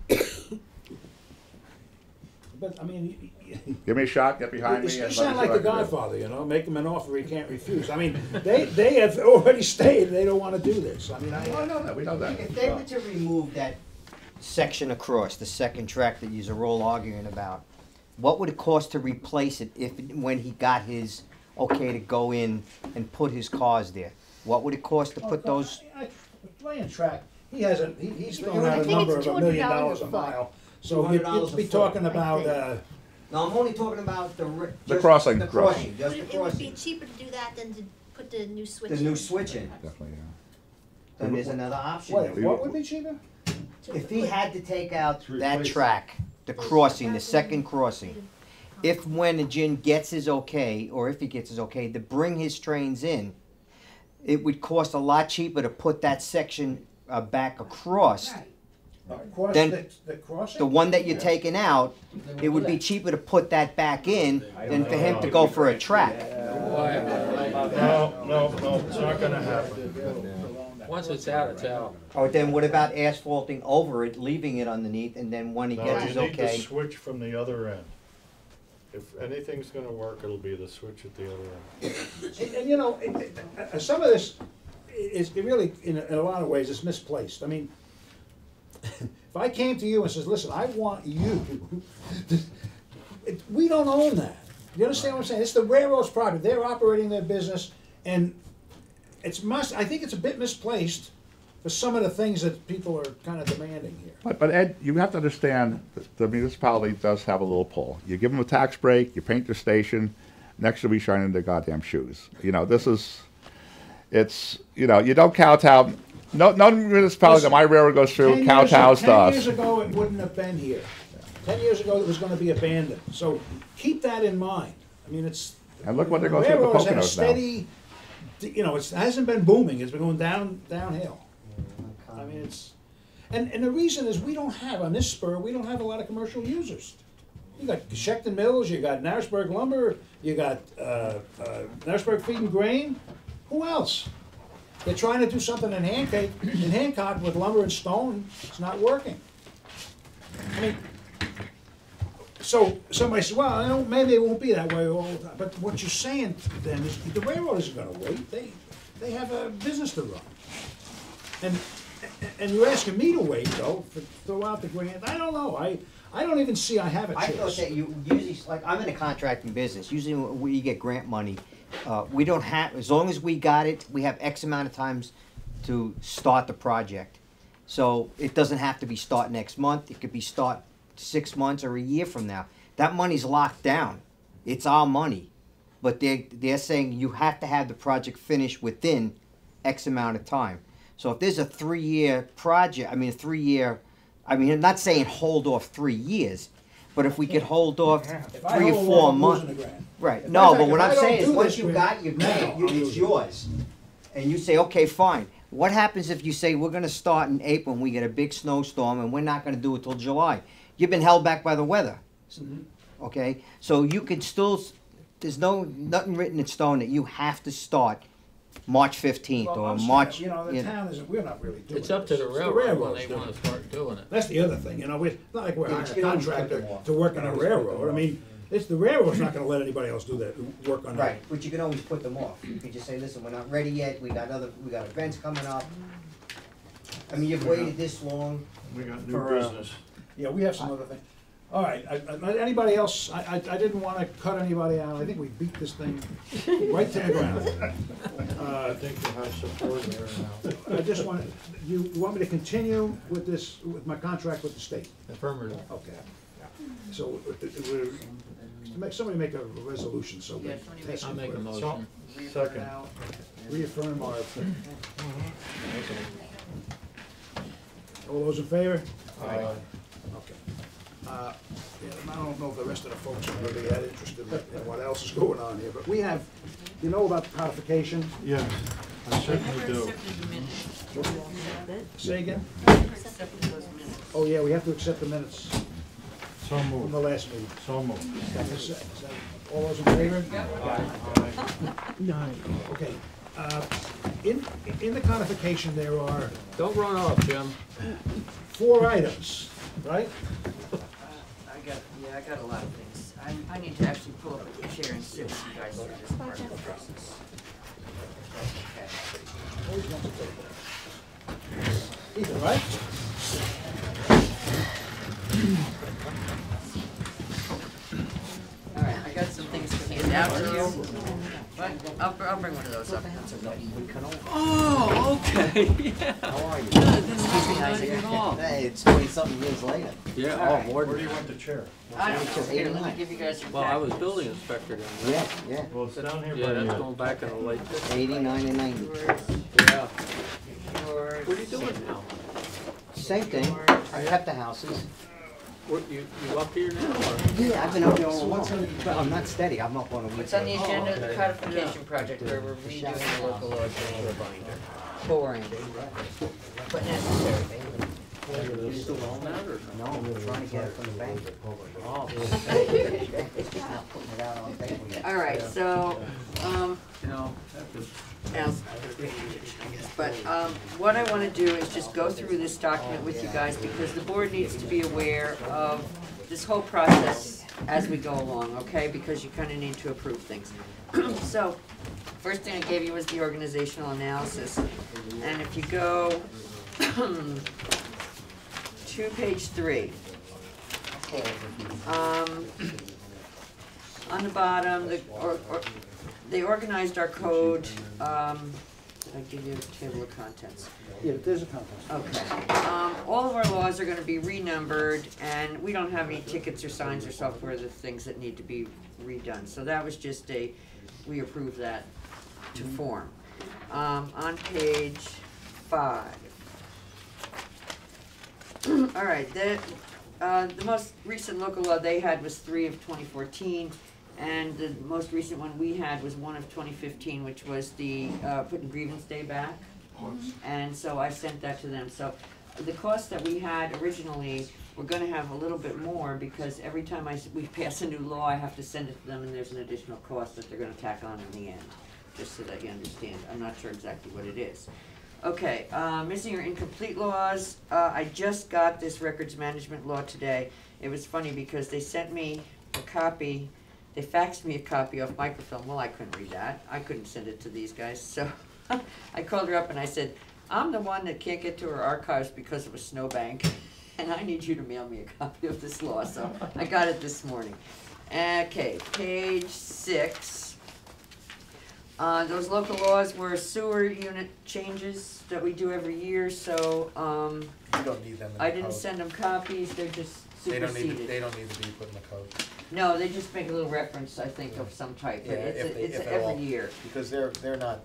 But give me a shot, get behind me. You sound like the Godfather, make him an offer he can't refuse. They have already stated they don't want to do this. I know that. We know that. If they were to remove that section across, the second track that you're all arguing about, what would it cost to replace it when he got his okay to go in and put his cars there? What would it cost to put those? Playing track, he's thrown out a number of $1 million a mile. So you'd be talking about. No, I'm only talking about the crossing. The crossing, just the It would crossing. be cheaper to do that than to put the new switch The in. new switch in. Definitely, yeah. Then there's another option. What would be cheaper? If he had to take out that track, the crossing, the second crossing, if when the Jin gets his okay, or if he gets his okay, to bring his trains in, it would cost a lot cheaper to put that section back across. Then the crossing? the one that you're taking out, it would be cheaper to put that back in than for him to go for a track. No, it's not gonna happen. Once it's out, it's out. Or then what about asphalting over it, leaving it underneath, and then when he gets his No, you need okay? to switch from the other end. If anything's gonna work, it'll be the switch at the other end. And some of this is really, in a lot of ways, it's misplaced. If I came to you and says, listen, I want you, we don't own that. You understand what I'm saying? It's the railroad's property. They're operating their business, and I think it's a bit misplaced for some of the things that people are kind of demanding here. But Ed, you have to understand that the municipality does have a little pull. You give them a tax break, you paint their station, next they'll be shining their goddamn shoes. You don't kowtow. No municipality that my railroad goes through kowtows to us. 10 years ago, it wouldn't have been here. 10 years ago, it was going to be abandoned. So keep that in mind. And look what they're going through with the Poconos now. Steady, it hasn't been booming. It's been going downhill. And the reason is we don't have, on this spur, we don't have a lot of commercial users. You got Sheckton Mills, you got Narrowsburg Lumber, you got Narrowsburg Feed and Grain. Who else? They're trying to do something in Hancock with lumber and stone. It's not working. So somebody says, well, maybe it won't be that way all the time. But what you're saying to them is the railroad isn't going to wait. They have a business to run. And you're asking me to wait, though, to throw out the grant. I don't know. I don't even see I have a choice. I thought that you usually, like, I'm in a contracting business. Usually when we get grant money, we don't have, as long as we got it, we have X amount of times to start the project. So it doesn't have to be start next month. It could be start 6 months or a year from now. That money's locked down. It's our money. But they're saying you have to have the project finished within X amount of time. So if there's a 3-year project, I'm not saying hold off 3 years, but if we could hold off 3 or 4 months. Right, no, but what I'm saying is once you got your grant, it's yours. And you say, okay, fine. What happens if you say we're gonna start in April and we get a big snowstorm and we're not gonna do it till July? You've been held back by the weather. Okay, so you can still, there's nothing written in stone that you have to start March 15th or March. The town isn't, we're not really doing it. It's up to the railroad when they want to start doing it. That's the other thing, it's not like we're hiring a contractor to work on a railroad. It's the railroad's not gonna let anybody else do that, work on that. Right, but you can always put them off. You can just say, listen, we're not ready yet, we got events coming up. You've waited this long. We got new for, business. Yeah, we have some other things. All right, anybody else? I didn't want to cut anybody out. I think we beat this thing right to the ground. I think you have support there now. I just want, you want me to continue with this, with my contract with the state? Affirmative. Okay. So, somebody make a resolution, so we. I'll make a motion. Second. Reaffirm our. All those in favor? Aye. Okay. Yeah, I don't know if the rest of the folks are really that interested in what else is going on here, but we have, you know about the codification? Yes, I certainly do. Say again? Oh, yeah, we have to accept the minutes So from moved. the last meeting. So moved. All those in favor? Nine. Okay. In the codification, there are Don't run off, Jim. 4 items, right? I got a lot of things. I need to actually pull up a chair and sit with you guys through this part of the process. Okay. Ethan, right? All right, I got some things to hand out to you. But I'll bring one of those up. That's okay. Oh, okay. Yeah. How are you? Excuse me, Isaac. Hey, it's 20-something years later. Yeah, All right. more Where than do you want the chair? I don't know. Here, let me give you guys your Well, I was package. building inspector then. Yeah, yeah. Well, sit down here. Yeah, buddy. that's going back in the late 50s. 89 and 90. Yeah. Yours. What are you doing now? Same thing. I kept the houses. What, you up here now, or? Yeah, I've been up there all along. But I'm not steady. I'm up on a week. What's on the agenda of the okay. codification project where we're redoing the local laws into a binder? Pouring, but necessary. You still own that, or? No, we're trying to get it from the bank. Oh. Not putting it out on paper yet. All right, so, You know, else, but, what I wanna do is just go through this document with you guys, because the board needs to be aware of this whole process as we go along, okay? Because you kinda need to approve things. So, first thing I gave you was the organizational analysis, and if you go to page 3. On the bottom, they organized our code, did I give you a table of contents? Yeah, there's a contest. Okay. All of our laws are gonna be renumbered, and we don't have any tickets or signs or software, the things that need to be redone. So that was just we approved that to form. On page 5. All right, the most recent local law they had was 3 of 2014, and the most recent one we had was 1 of 2015, which was the putting grievance day back. And so I sent that to them. So the cost that we had originally, we're gonna have a little bit more, because every time we pass a new law, I have to send it to them, and there's an additional cost that they're gonna tack on in the end, just so that you understand. I'm not sure exactly what it is. Okay, missing or incomplete laws. I just got this records management law today. It was funny because they sent me a copy, they faxed me a copy of microfilm. Well, I couldn't read that. I couldn't send it to these guys. So I called her up and I said, I'm the one that can't get to her archives because of a snowbank, and I need you to mail me a copy of this law. So I got it this morning. Okay, page 6. Those local laws were sewer unit changes that we do every year, so, You don't need them in the I didn't code. send them copies, they're just They don't superseded. need, they don't need to be put in the code. No, they just make a little reference, I think, of some type, but Yeah, if they- it's if at all. every year. Because they're not,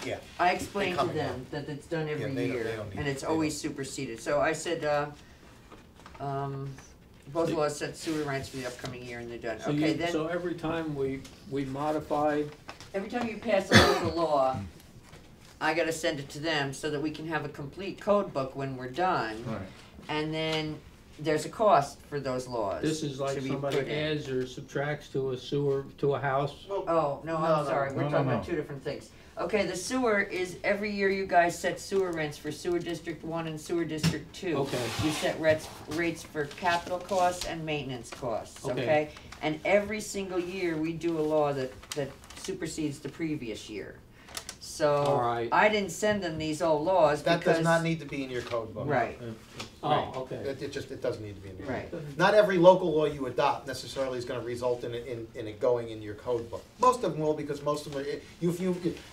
yeah. I explained to coming them out. that it's done Yeah, every they don't- year, they don't need and it. it's They always superseded, so I said, both So- laws set sewer rights for the upcoming year, and they're done. So Okay, you, then, so every time we modify, every time you pass a local law, I gotta send it to them so that we can have a complete code book when we're done. Right. And then there's a cost for those laws. this is like to be somebody put in. adds or subtracts to a sewer, to a house. Oh, no, I'm sorry, we're no, talking no. about two different things. Okay, the sewer is, every year you guys set sewer rents for sewer district 1 and sewer district 2. Okay. You set rates for capital costs and maintenance costs, Okay. okay? And every single year, we do a law that supersedes the previous year. So, All right. I didn't send them these old laws That because. does not need to be in your code book. Right. Oh, okay. It doesn't need to be in your code Right. book. Not every local law you adopt necessarily is gonna result in it going in your code book. Most of them will, because most of them,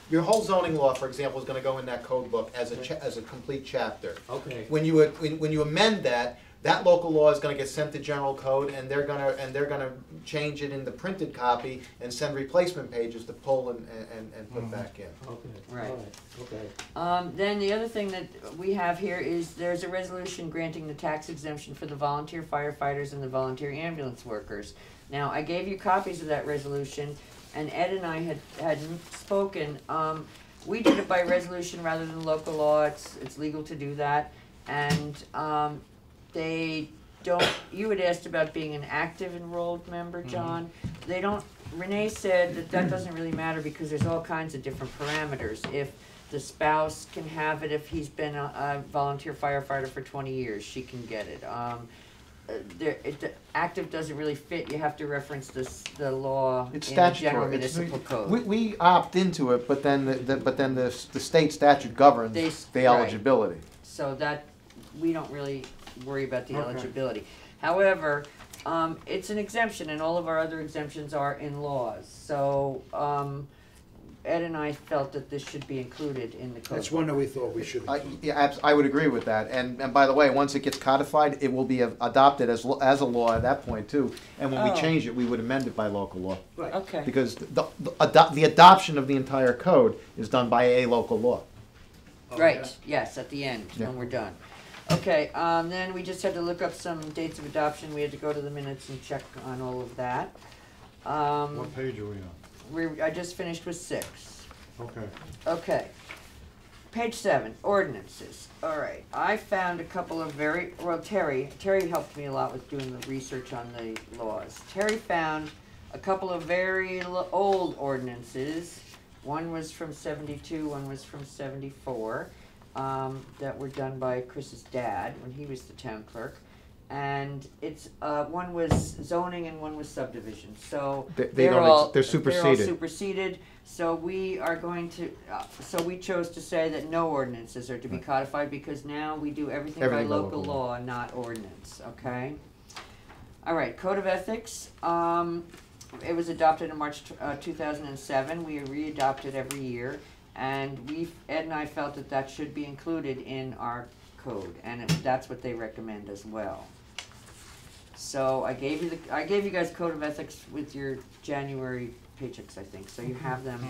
your whole zoning law, for example, is gonna go in that code book as a complete chapter. Okay. When you amend that, that local law is gonna get sent to general code, and they're gonna change it in the printed copy and send replacement pages to pull and put back in. Okay. Right. All right. Okay. Then the other thing that we have here is there's a resolution granting the tax exemption for the volunteer firefighters and the volunteer ambulance workers. Now, I gave you copies of that resolution, and Ed and I had spoken. We did it by resolution rather than local law. It's legal to do that, and they don't. You had asked about being an active enrolled member, John. They don't. Renee said that doesn't really matter because there's all kinds of different parameters. If the spouse can have it, if he's been a volunteer firefighter for 20 years, she can get it. Active doesn't really fit. You have to reference the law It's in the general statutory. municipal code. We opt into it, but then the state statute governs the right. eligibility. So that, we don't really worry about the Okay. eligibility. However, it's an exemption, and all of our other exemptions are in laws. So, Ed and I felt that this should be included in the code. That's one that we thought we should include. I would agree with that. And by the way, once it gets codified, it will be adopted as a law at that point too. And when we change it, we would amend it by local law. Right. Okay. Because the adoption of the entire code is done by a local law. Right, yes, at the end, Yeah. when we're done. Okay, then we just had to look up some dates of adoption. We had to go to the minutes and check on all of that. What page are we on? I just finished with 6. Okay. Okay. Page 7, ordinances. All right, I found a couple of Terry helped me a lot with doing the research on the laws. Terry found a couple of very old ordinances. One was from 72, one was from 74, that were done by Chris's dad when he was the town clerk. And it's, one was zoning and one was subdivision, so they're all superseded. So we are going to, so we chose to say that no ordinances are to be codified, because now we do everything by local law, not ordinance, okay? All right, Code of Ethics, it was adopted in March 2007. We re-adopt it every year, and Ed and I felt that should be included in our code, and that's what they recommend as well. So I gave you guys Code of Ethics with your January paychecks, I think. So you have them.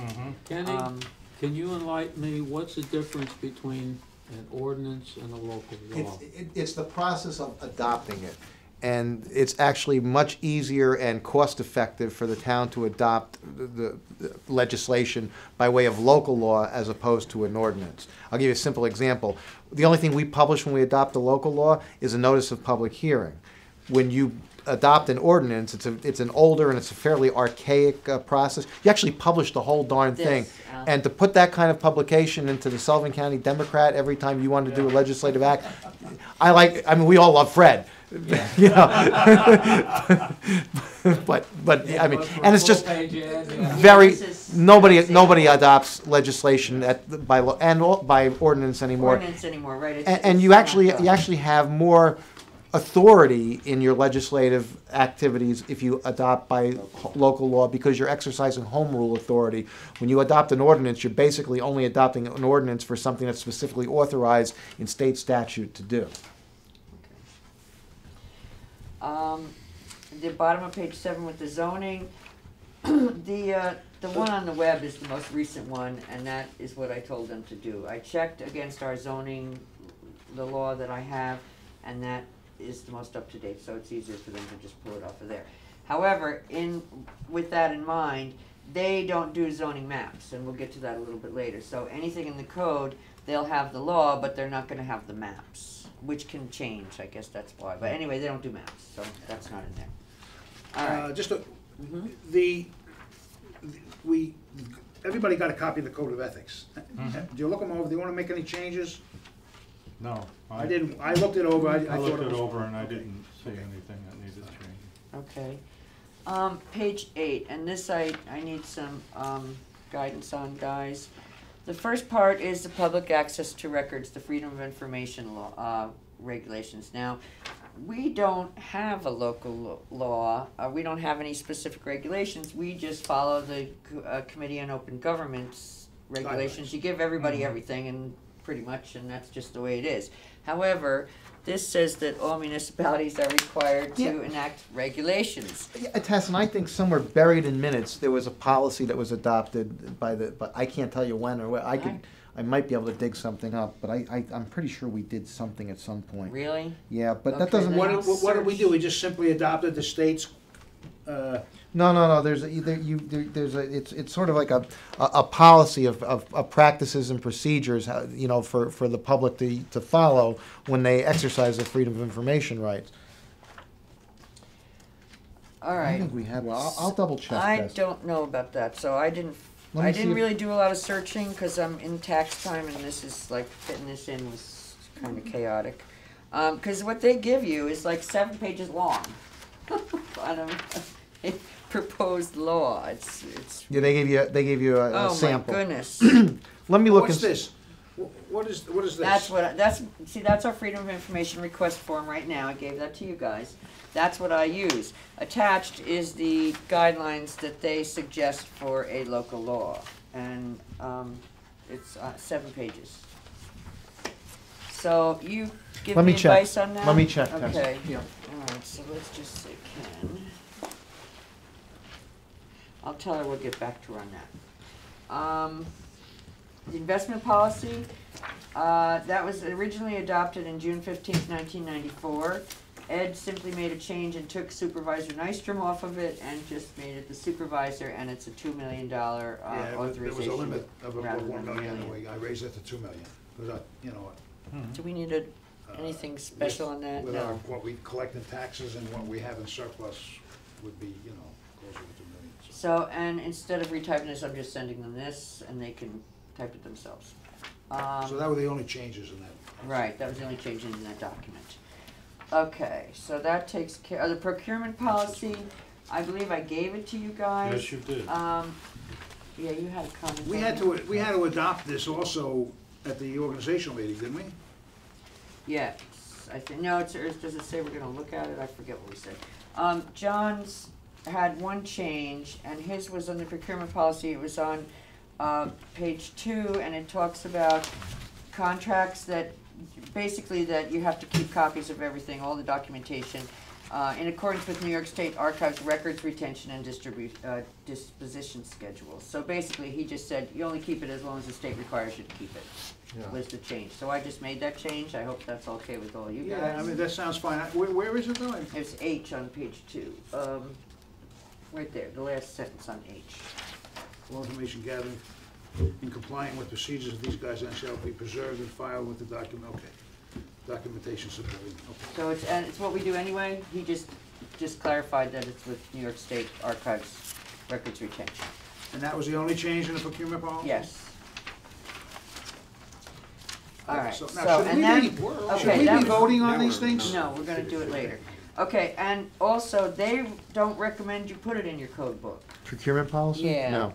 Kenny, can you enlighten me? What's the difference between an ordinance and a local law? It's the process of adopting it. And it's actually much easier and cost-effective for the town to adopt the legislation by way of local law as opposed to an ordinance. I'll give you a simple example. The only thing we publish when we adopt a local law is a notice of public hearing. When you adopt an ordinance, it's an older and it's a fairly archaic process. You actually publish the whole darn thing. And to put that kind of publication into the Sullivan County Democrat every time you want to do a legislative act, I mean, we all love Fred. You know, but I mean, and it's just nobody adopts legislation by ordinance anymore. Ordinance anymore, right? And you actually have more authority in your legislative activities if you adopt by local law, because you're exercising home rule authority. When you adopt an ordinance, you're basically only adopting an ordinance for something that's specifically authorized in state statute to do. The bottom of page 7 with the zoning, the one on the web is the most recent one, and that is what I told them to do. I checked against our zoning, the law that I have, and that is the most up to date, so it's easier for them to just pull it off of there. However, with that in mind, they don't do zoning maps, and we'll get to that a little bit later. So anything in the code, they'll have the law, but they're not going to have the maps, which can change. I guess that's why. But anyway, they don't do maps, so that's not in there. All right. Everybody got a copy of the Code of Ethics. Do you look them over? Do you want to make any changes? No. I didn't. I looked it over. I looked it over and I didn't see anything that needed changing. Okay. Page 8, and this I need some guidance on, guys. The first part is the public access to records, the Freedom of Information law, regulations. Now, we don't have a local law, we don't have any specific regulations, we just follow the Committee on Open Government's regulations. You give everybody everything and pretty much, and that's just the way it is. However, this says that all municipalities are required to enact regulations. Yeah, Tess, and I think somewhere buried in minutes, there was a policy that was adopted by but I can't tell you when or where. I might be able to dig something up, but I'm pretty sure we did something at some point. Really? Yeah, but that doesn't. What did we do? We just simply adopted the state's. No. There's it's sort of like a policy of practices and procedures, you know, for the public to follow when they exercise their freedom of information rights. All right. I think we had one. I'll double check. I this. don't know about that, so I didn't really do a lot of searching because I'm in tax time and this is like fitting this in was kind of chaotic. Because what they give you is like 7 pages long. on a proposed law. It's. Yeah, they gave you a sample. Oh my goodness. Let me look. What's this? What is this? That's our Freedom of Information request form right now. I gave that to you guys. That's what I use. Attached is the guidelines that they suggest for a local law, and it's 7 pages. So you give me advice on that? Let me check. Okay. Yeah. All right. So let's just say Ken. I'll tell her we'll get back to her on that. The investment policy, that was originally adopted in June 15th, 1994. Ed simply made a change and took Supervisor Nystrom off of it and just made it the supervisor, and it's a $2 million authorization. There was a limit of rather than $1 $1 million. million. I raised it to $2 million. Because you know what? Do we need anything special on that? With No. what we collect in taxes and what we have in surplus would be, you know, closer to $2 million. So, and instead of retyping this, I'm just sending them this, and they can type it themselves. So that were the only changes in that. Right, that was the only change in that document. Okay, so that takes care of the procurement policy. I believe I gave it to you guys. Yes, you did. Yeah, you had a comment. We had to adopt this also at the organizational meeting, didn't we? Yes, I think, no, does it say we're gonna look at it? I forget what we said. John's had one change, and his was on the procurement policy. It was on page 2, and it talks about contracts that, basically that you have to keep copies of everything, all the documentation, in accordance with New York State Archives records retention and disposition schedules. So basically, he just said, you only keep it as long as the state requires you to keep it, was the change. So I just made that change. I hope that's okay with all you guys. Yeah, I mean, that sounds fine. Where is it though? It's H on page 2. Right there, the last sentence on H. All information gathered in complying with procedures of these guidelines shall be preserved and filed with the document. Okay, documentation supporting. Okay. So it's what we do anyway. He just clarified that it's with New York State Archives records retention. And that was the only change in the procurement policy? Yes. All right. So So, now, should and we then be, should we that be was- voting on these things? No, we're going to do it later. Okay, and also they don't recommend you put it in your code book. Procurement policy? Yeah. No,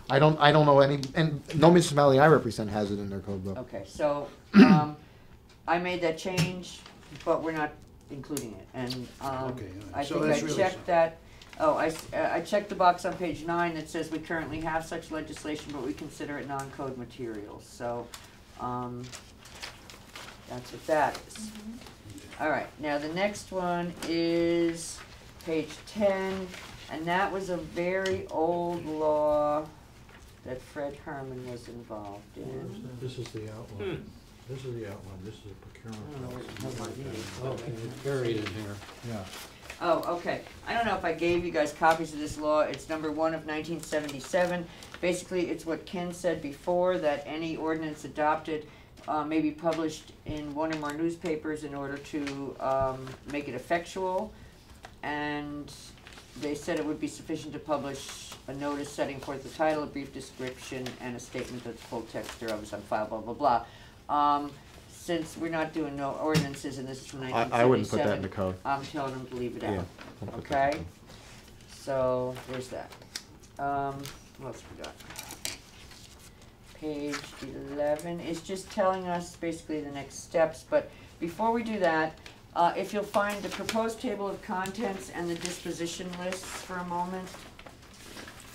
I don't know any, and no municipality I represent has it in their code book. Okay, so I made that change, but we're not including it. And I So think that's I really checked that. Oh, I checked the box on page 9 that says we currently have such legislation, but we consider it non-code material. So that's what that is. All right, now the next one is page 10, and that was a very old law that Fred Herman was involved in. This is the outline. This is the outline. This is the procurement. Oh, it's buried in here. Yeah. Oh, okay. I don't know if I gave you guys copies of this law. It's number 1 of 1977. Basically, it's what Ken said before, that any ordinance adopted may be published in one or more newspapers in order to make it effectual. And they said it would be sufficient to publish a notice setting forth the title, a brief description, and a statement that the full text thereof is on file, blah, blah, blah. Since we're not doing no ordinances, and this is from 1977. I wouldn't put that in the code. I'm telling them to leave it Yeah, out. don't put that in Okay? the code. So, there's that. What else we got? page 11 is just telling us basically the next steps, but before we do that, if you'll find the proposed table of contents and the disposition lists for a moment.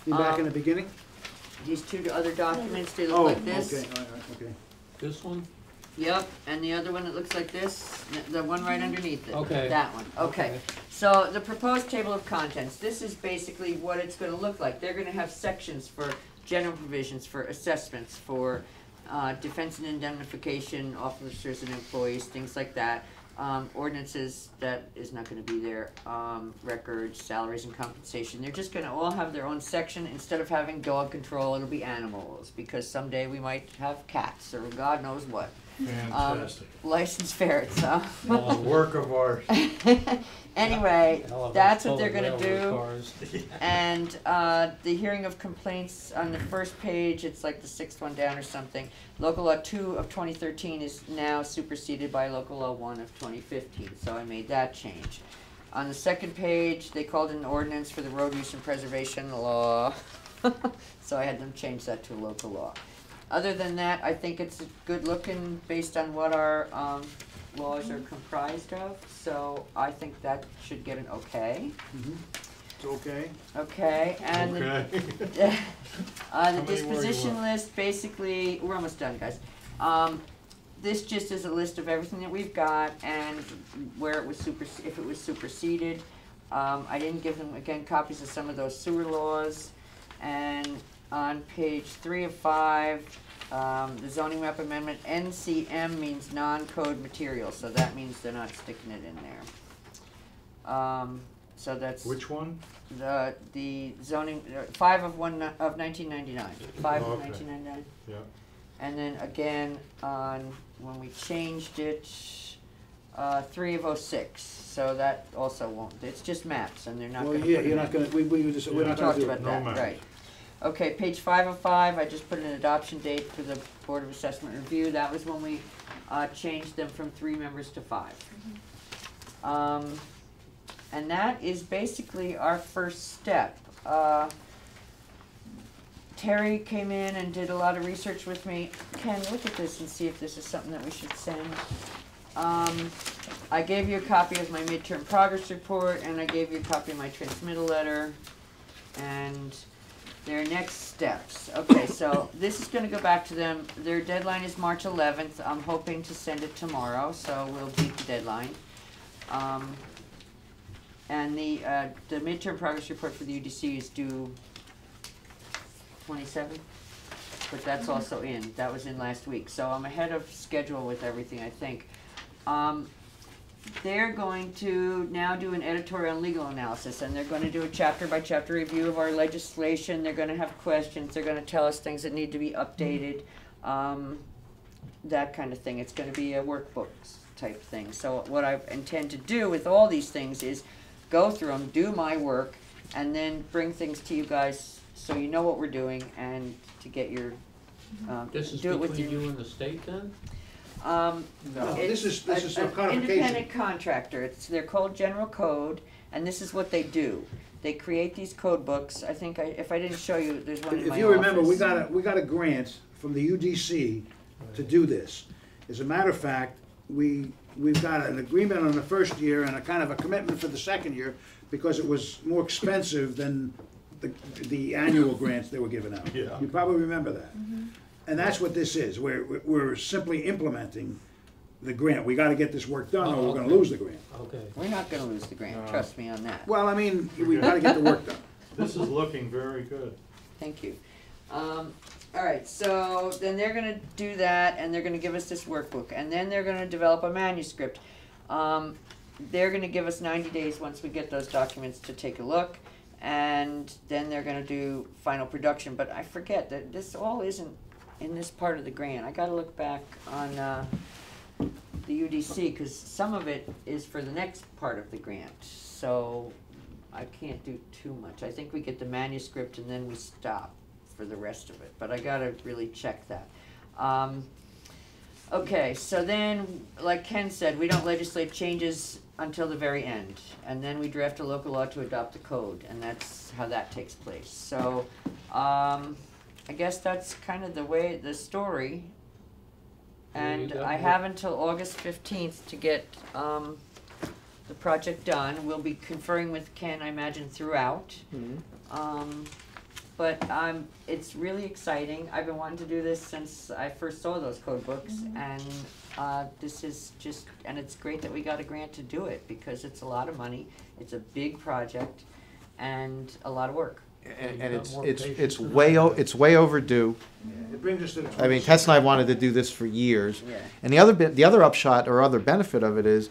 You back in the beginning? These two other documents, they look Oh, like this. okay, all right, okay. This one? Yep, and the other one that looks like this, the one right underneath it. Okay. That one, okay. So the proposed table of contents, this is basically what it's gonna look like. They're gonna have sections for general provisions, for assessments, for defense and indemnification, officers and employees, things like that. Ordinances, that is not gonna be there, records, salaries and compensation. They're just gonna all have their own section. Instead of having dog control, it'll be animals, because someday we might have cats or God knows what. Fantastic. Licensed ferrets, huh? Work of art. Anyway, that's what they're gonna do. Cars. And the hearing of complaints on the first page, it's like the 6th one down or something. Local Law 2 of 2013 is now superseded by Local Law 1 of 2015, so I made that change. On the second page, they called an ordinance for the road use and preservation law, so I had them change that to a local law. Other than that, I think it's good looking based on what our laws are comprised of, so I think that should get an okay. It's okay. Okay, and Okay. the disposition list, basically, we're almost done, guys. This just is a list of everything that we've got and where it was if it was superseded. I didn't give them, again, copies of some of those sewer laws. And on page 3 of 5, the zoning map amendment, NCM means non-code material, so that means they're not sticking it in there. So that's Which one? the zoning 5 of 1999. 5 Oh, of okay. 1999. Yeah. And then again on when we changed it, 3 of 06. So that also won't. It's just maps, and they're not. Well, gonna yeah, put it you're in. not gonna, we're not gonna talked do about it. that, right? Okay, page 5 of 5. I just put an adoption date for the Board of Assessment Review. That was when we changed them from 3 members to 5. And that is basically our first step. Terry came in and did a lot of research with me. Ken, look at this and see if this is something that we should send. I gave you a copy of my midterm progress report, and I gave you a copy of my transmittal letter, and their next steps. Okay, so this is gonna go back to them. Their deadline is March 11th. I'm hoping to send it tomorrow, so we'll beat the deadline. And the midterm progress report for the UDC is due 27th, but that's also in. That was in last week, so I'm ahead of schedule with everything, I think. They're going to now do an editorial and legal analysis, and they're going to do a chapter by chapter review of our legislation. They're going to have questions. They're going to tell us things that need to be updated, that kind of thing. It's going to be a workbook type thing. So what I intend to do with all these things is go through them, do my work, and then bring things to you guys so you know what we're doing and to get your This is do it with between your you and the state then? No, this is a an codification. independent contractor. They're called General Code, and this is what they do. They create these code books. I think if I didn't show you, there's one in my office. If you remember, we got a grant from the UDC to do this. As a matter of fact, we've got an agreement on the first year and a kind of a commitment for the second year because it was more expensive than the annual grants they were giving out. Yeah. You probably remember that. And that's what this is. We're simply implementing the grant. We gotta get this work done or we're gonna lose the grant. Okay. We're not gonna lose the grant, trust me on that. Well, I mean, we gotta get the work done. This is looking very good. Thank you. All right, so then they're gonna do that, and they're gonna give us this workbook, and then they're gonna develop a manuscript. They're gonna give us 90 days once we get those documents to take a look, and then they're gonna do final production. But I forget that this all isn't in this part of the grant. I gotta look back on the UDC, because some of it is for the next part of the grant, so I can't do too much. I think we get the manuscript and then we stop for the rest of it, but I gotta really check that. Okay, so then, like Ken said, we don't legislate changes until the very end, and then we draft a local law to adopt the code, and that's how that takes place. So, I guess that's kind of the story. Well, you And got I more- have until August 15th to get the project done. We'll be conferring with Ken, I imagine, throughout. But it's really exciting. I've been wanting to do this since I first saw those code books, and this is just, and it's great that we got a grant to do it, because it's a lot of money, it's a big project, and a lot of work. And it's way overdue. It brings us to the. I mean, Tess and I wanted to do this for years. Yeah. And the other upshot or other benefit of it is,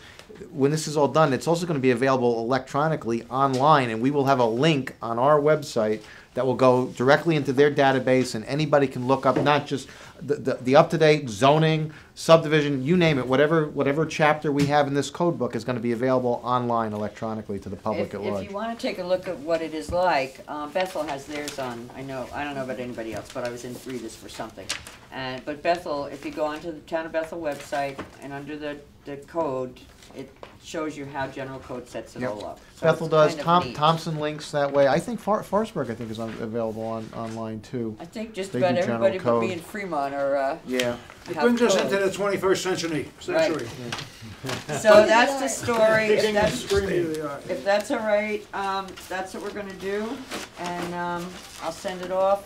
when this is all done, it's also going to be available electronically online, and we will have a link on our website that will go directly into their database, and anybody can look up not just the up-to-date zoning, subdivision, you name it, whatever chapter we have in this code book is going to be available online electronically to the public at large. If you want to take a look at what it is like, Bethel has theirs on. I don't know about anybody else, but I was in Readers for something. But Bethel, if you go onto the Town of Bethel website and under the code, it shows you how general code sets it Yep. all up. So Bethel it's does. kind of neat. Thompson links that way. I think Forsberg, I think, is available online too. I think just They about do general everybody but code. me and Fremont are. Yeah. It have brings us code. into the 21st century. So that's the story. If Kicking that's, and screaming. if that's all right, that's what we're gonna do. And I'll send it off.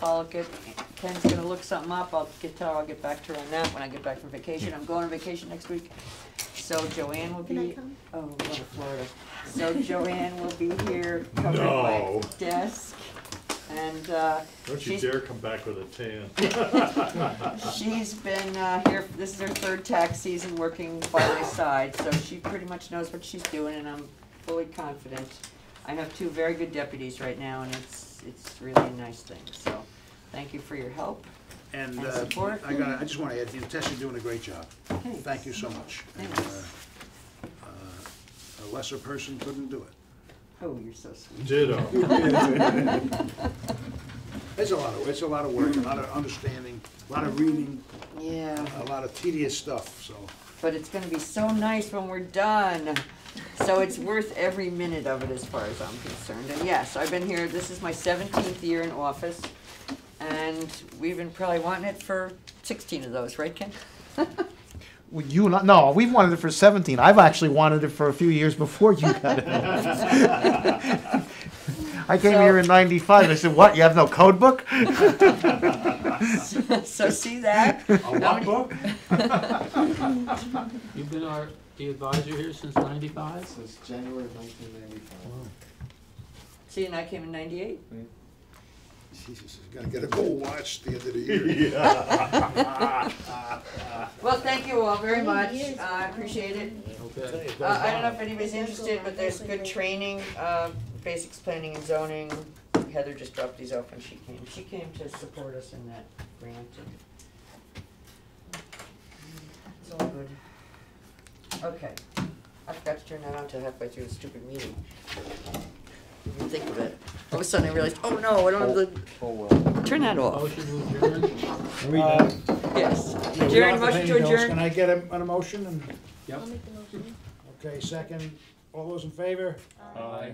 Ken's gonna look something up. I'll get back to her on that when I get back from vacation. I'm going on vacation next week. So Joanne will Can I be, come? oh, we're going to Florida. So Joanne will be here covering No. my desk. And Don't you she's, dare come back with a tan. she's been here, this is her third tax season working by my side, so she pretty much knows what she's doing, and I'm fully confident. I have two very good deputies right now, and it's really a nice thing. So thank you for your help. And support. I just want to add, Tess, you're doing a great job. Thanks. Thank you so much. And, a lesser person couldn't do it. Oh, you're so sweet. Ditto. It's a lot of work, a lot of understanding, a lot of reading. Yeah. A lot of tedious stuff, so. But it's gonna be so nice when we're done. So it's worth every minute of it as far as I'm concerned. And yes, I've been here, this is my 17th year in office, and we've been probably wanting it for 16 of those, right, Ken? Well, no, we've wanted it for 17. I've actually wanted it for a few years before you got it. I came here in '95. I said, "What? You have no code book?" So see that? What book? You've been the advisor here since '95? Since January of 1995. See, and I came in '98. Jesus, he's gonna get a gold watch at the end of the year. Well, thank you all very much. I appreciate it. Okay. I don't know if anybody's interested, but there's good training, basics planning and zoning. Heather just dropped these off when she came. She came to support us in that grant. And it's all good. Okay. I forgot to turn that on until halfway through the stupid meeting. Didn't even think of it. All of a sudden I realized, oh no, I don't have the. Oh well. Turn that off. Motion to adjourn? Yes. Yeah, we Adjourn, don't have motion pay to bills. adjourn. Can I get an emotion? Yep. I'll make the motion. Okay, second. All those in favor? Aye.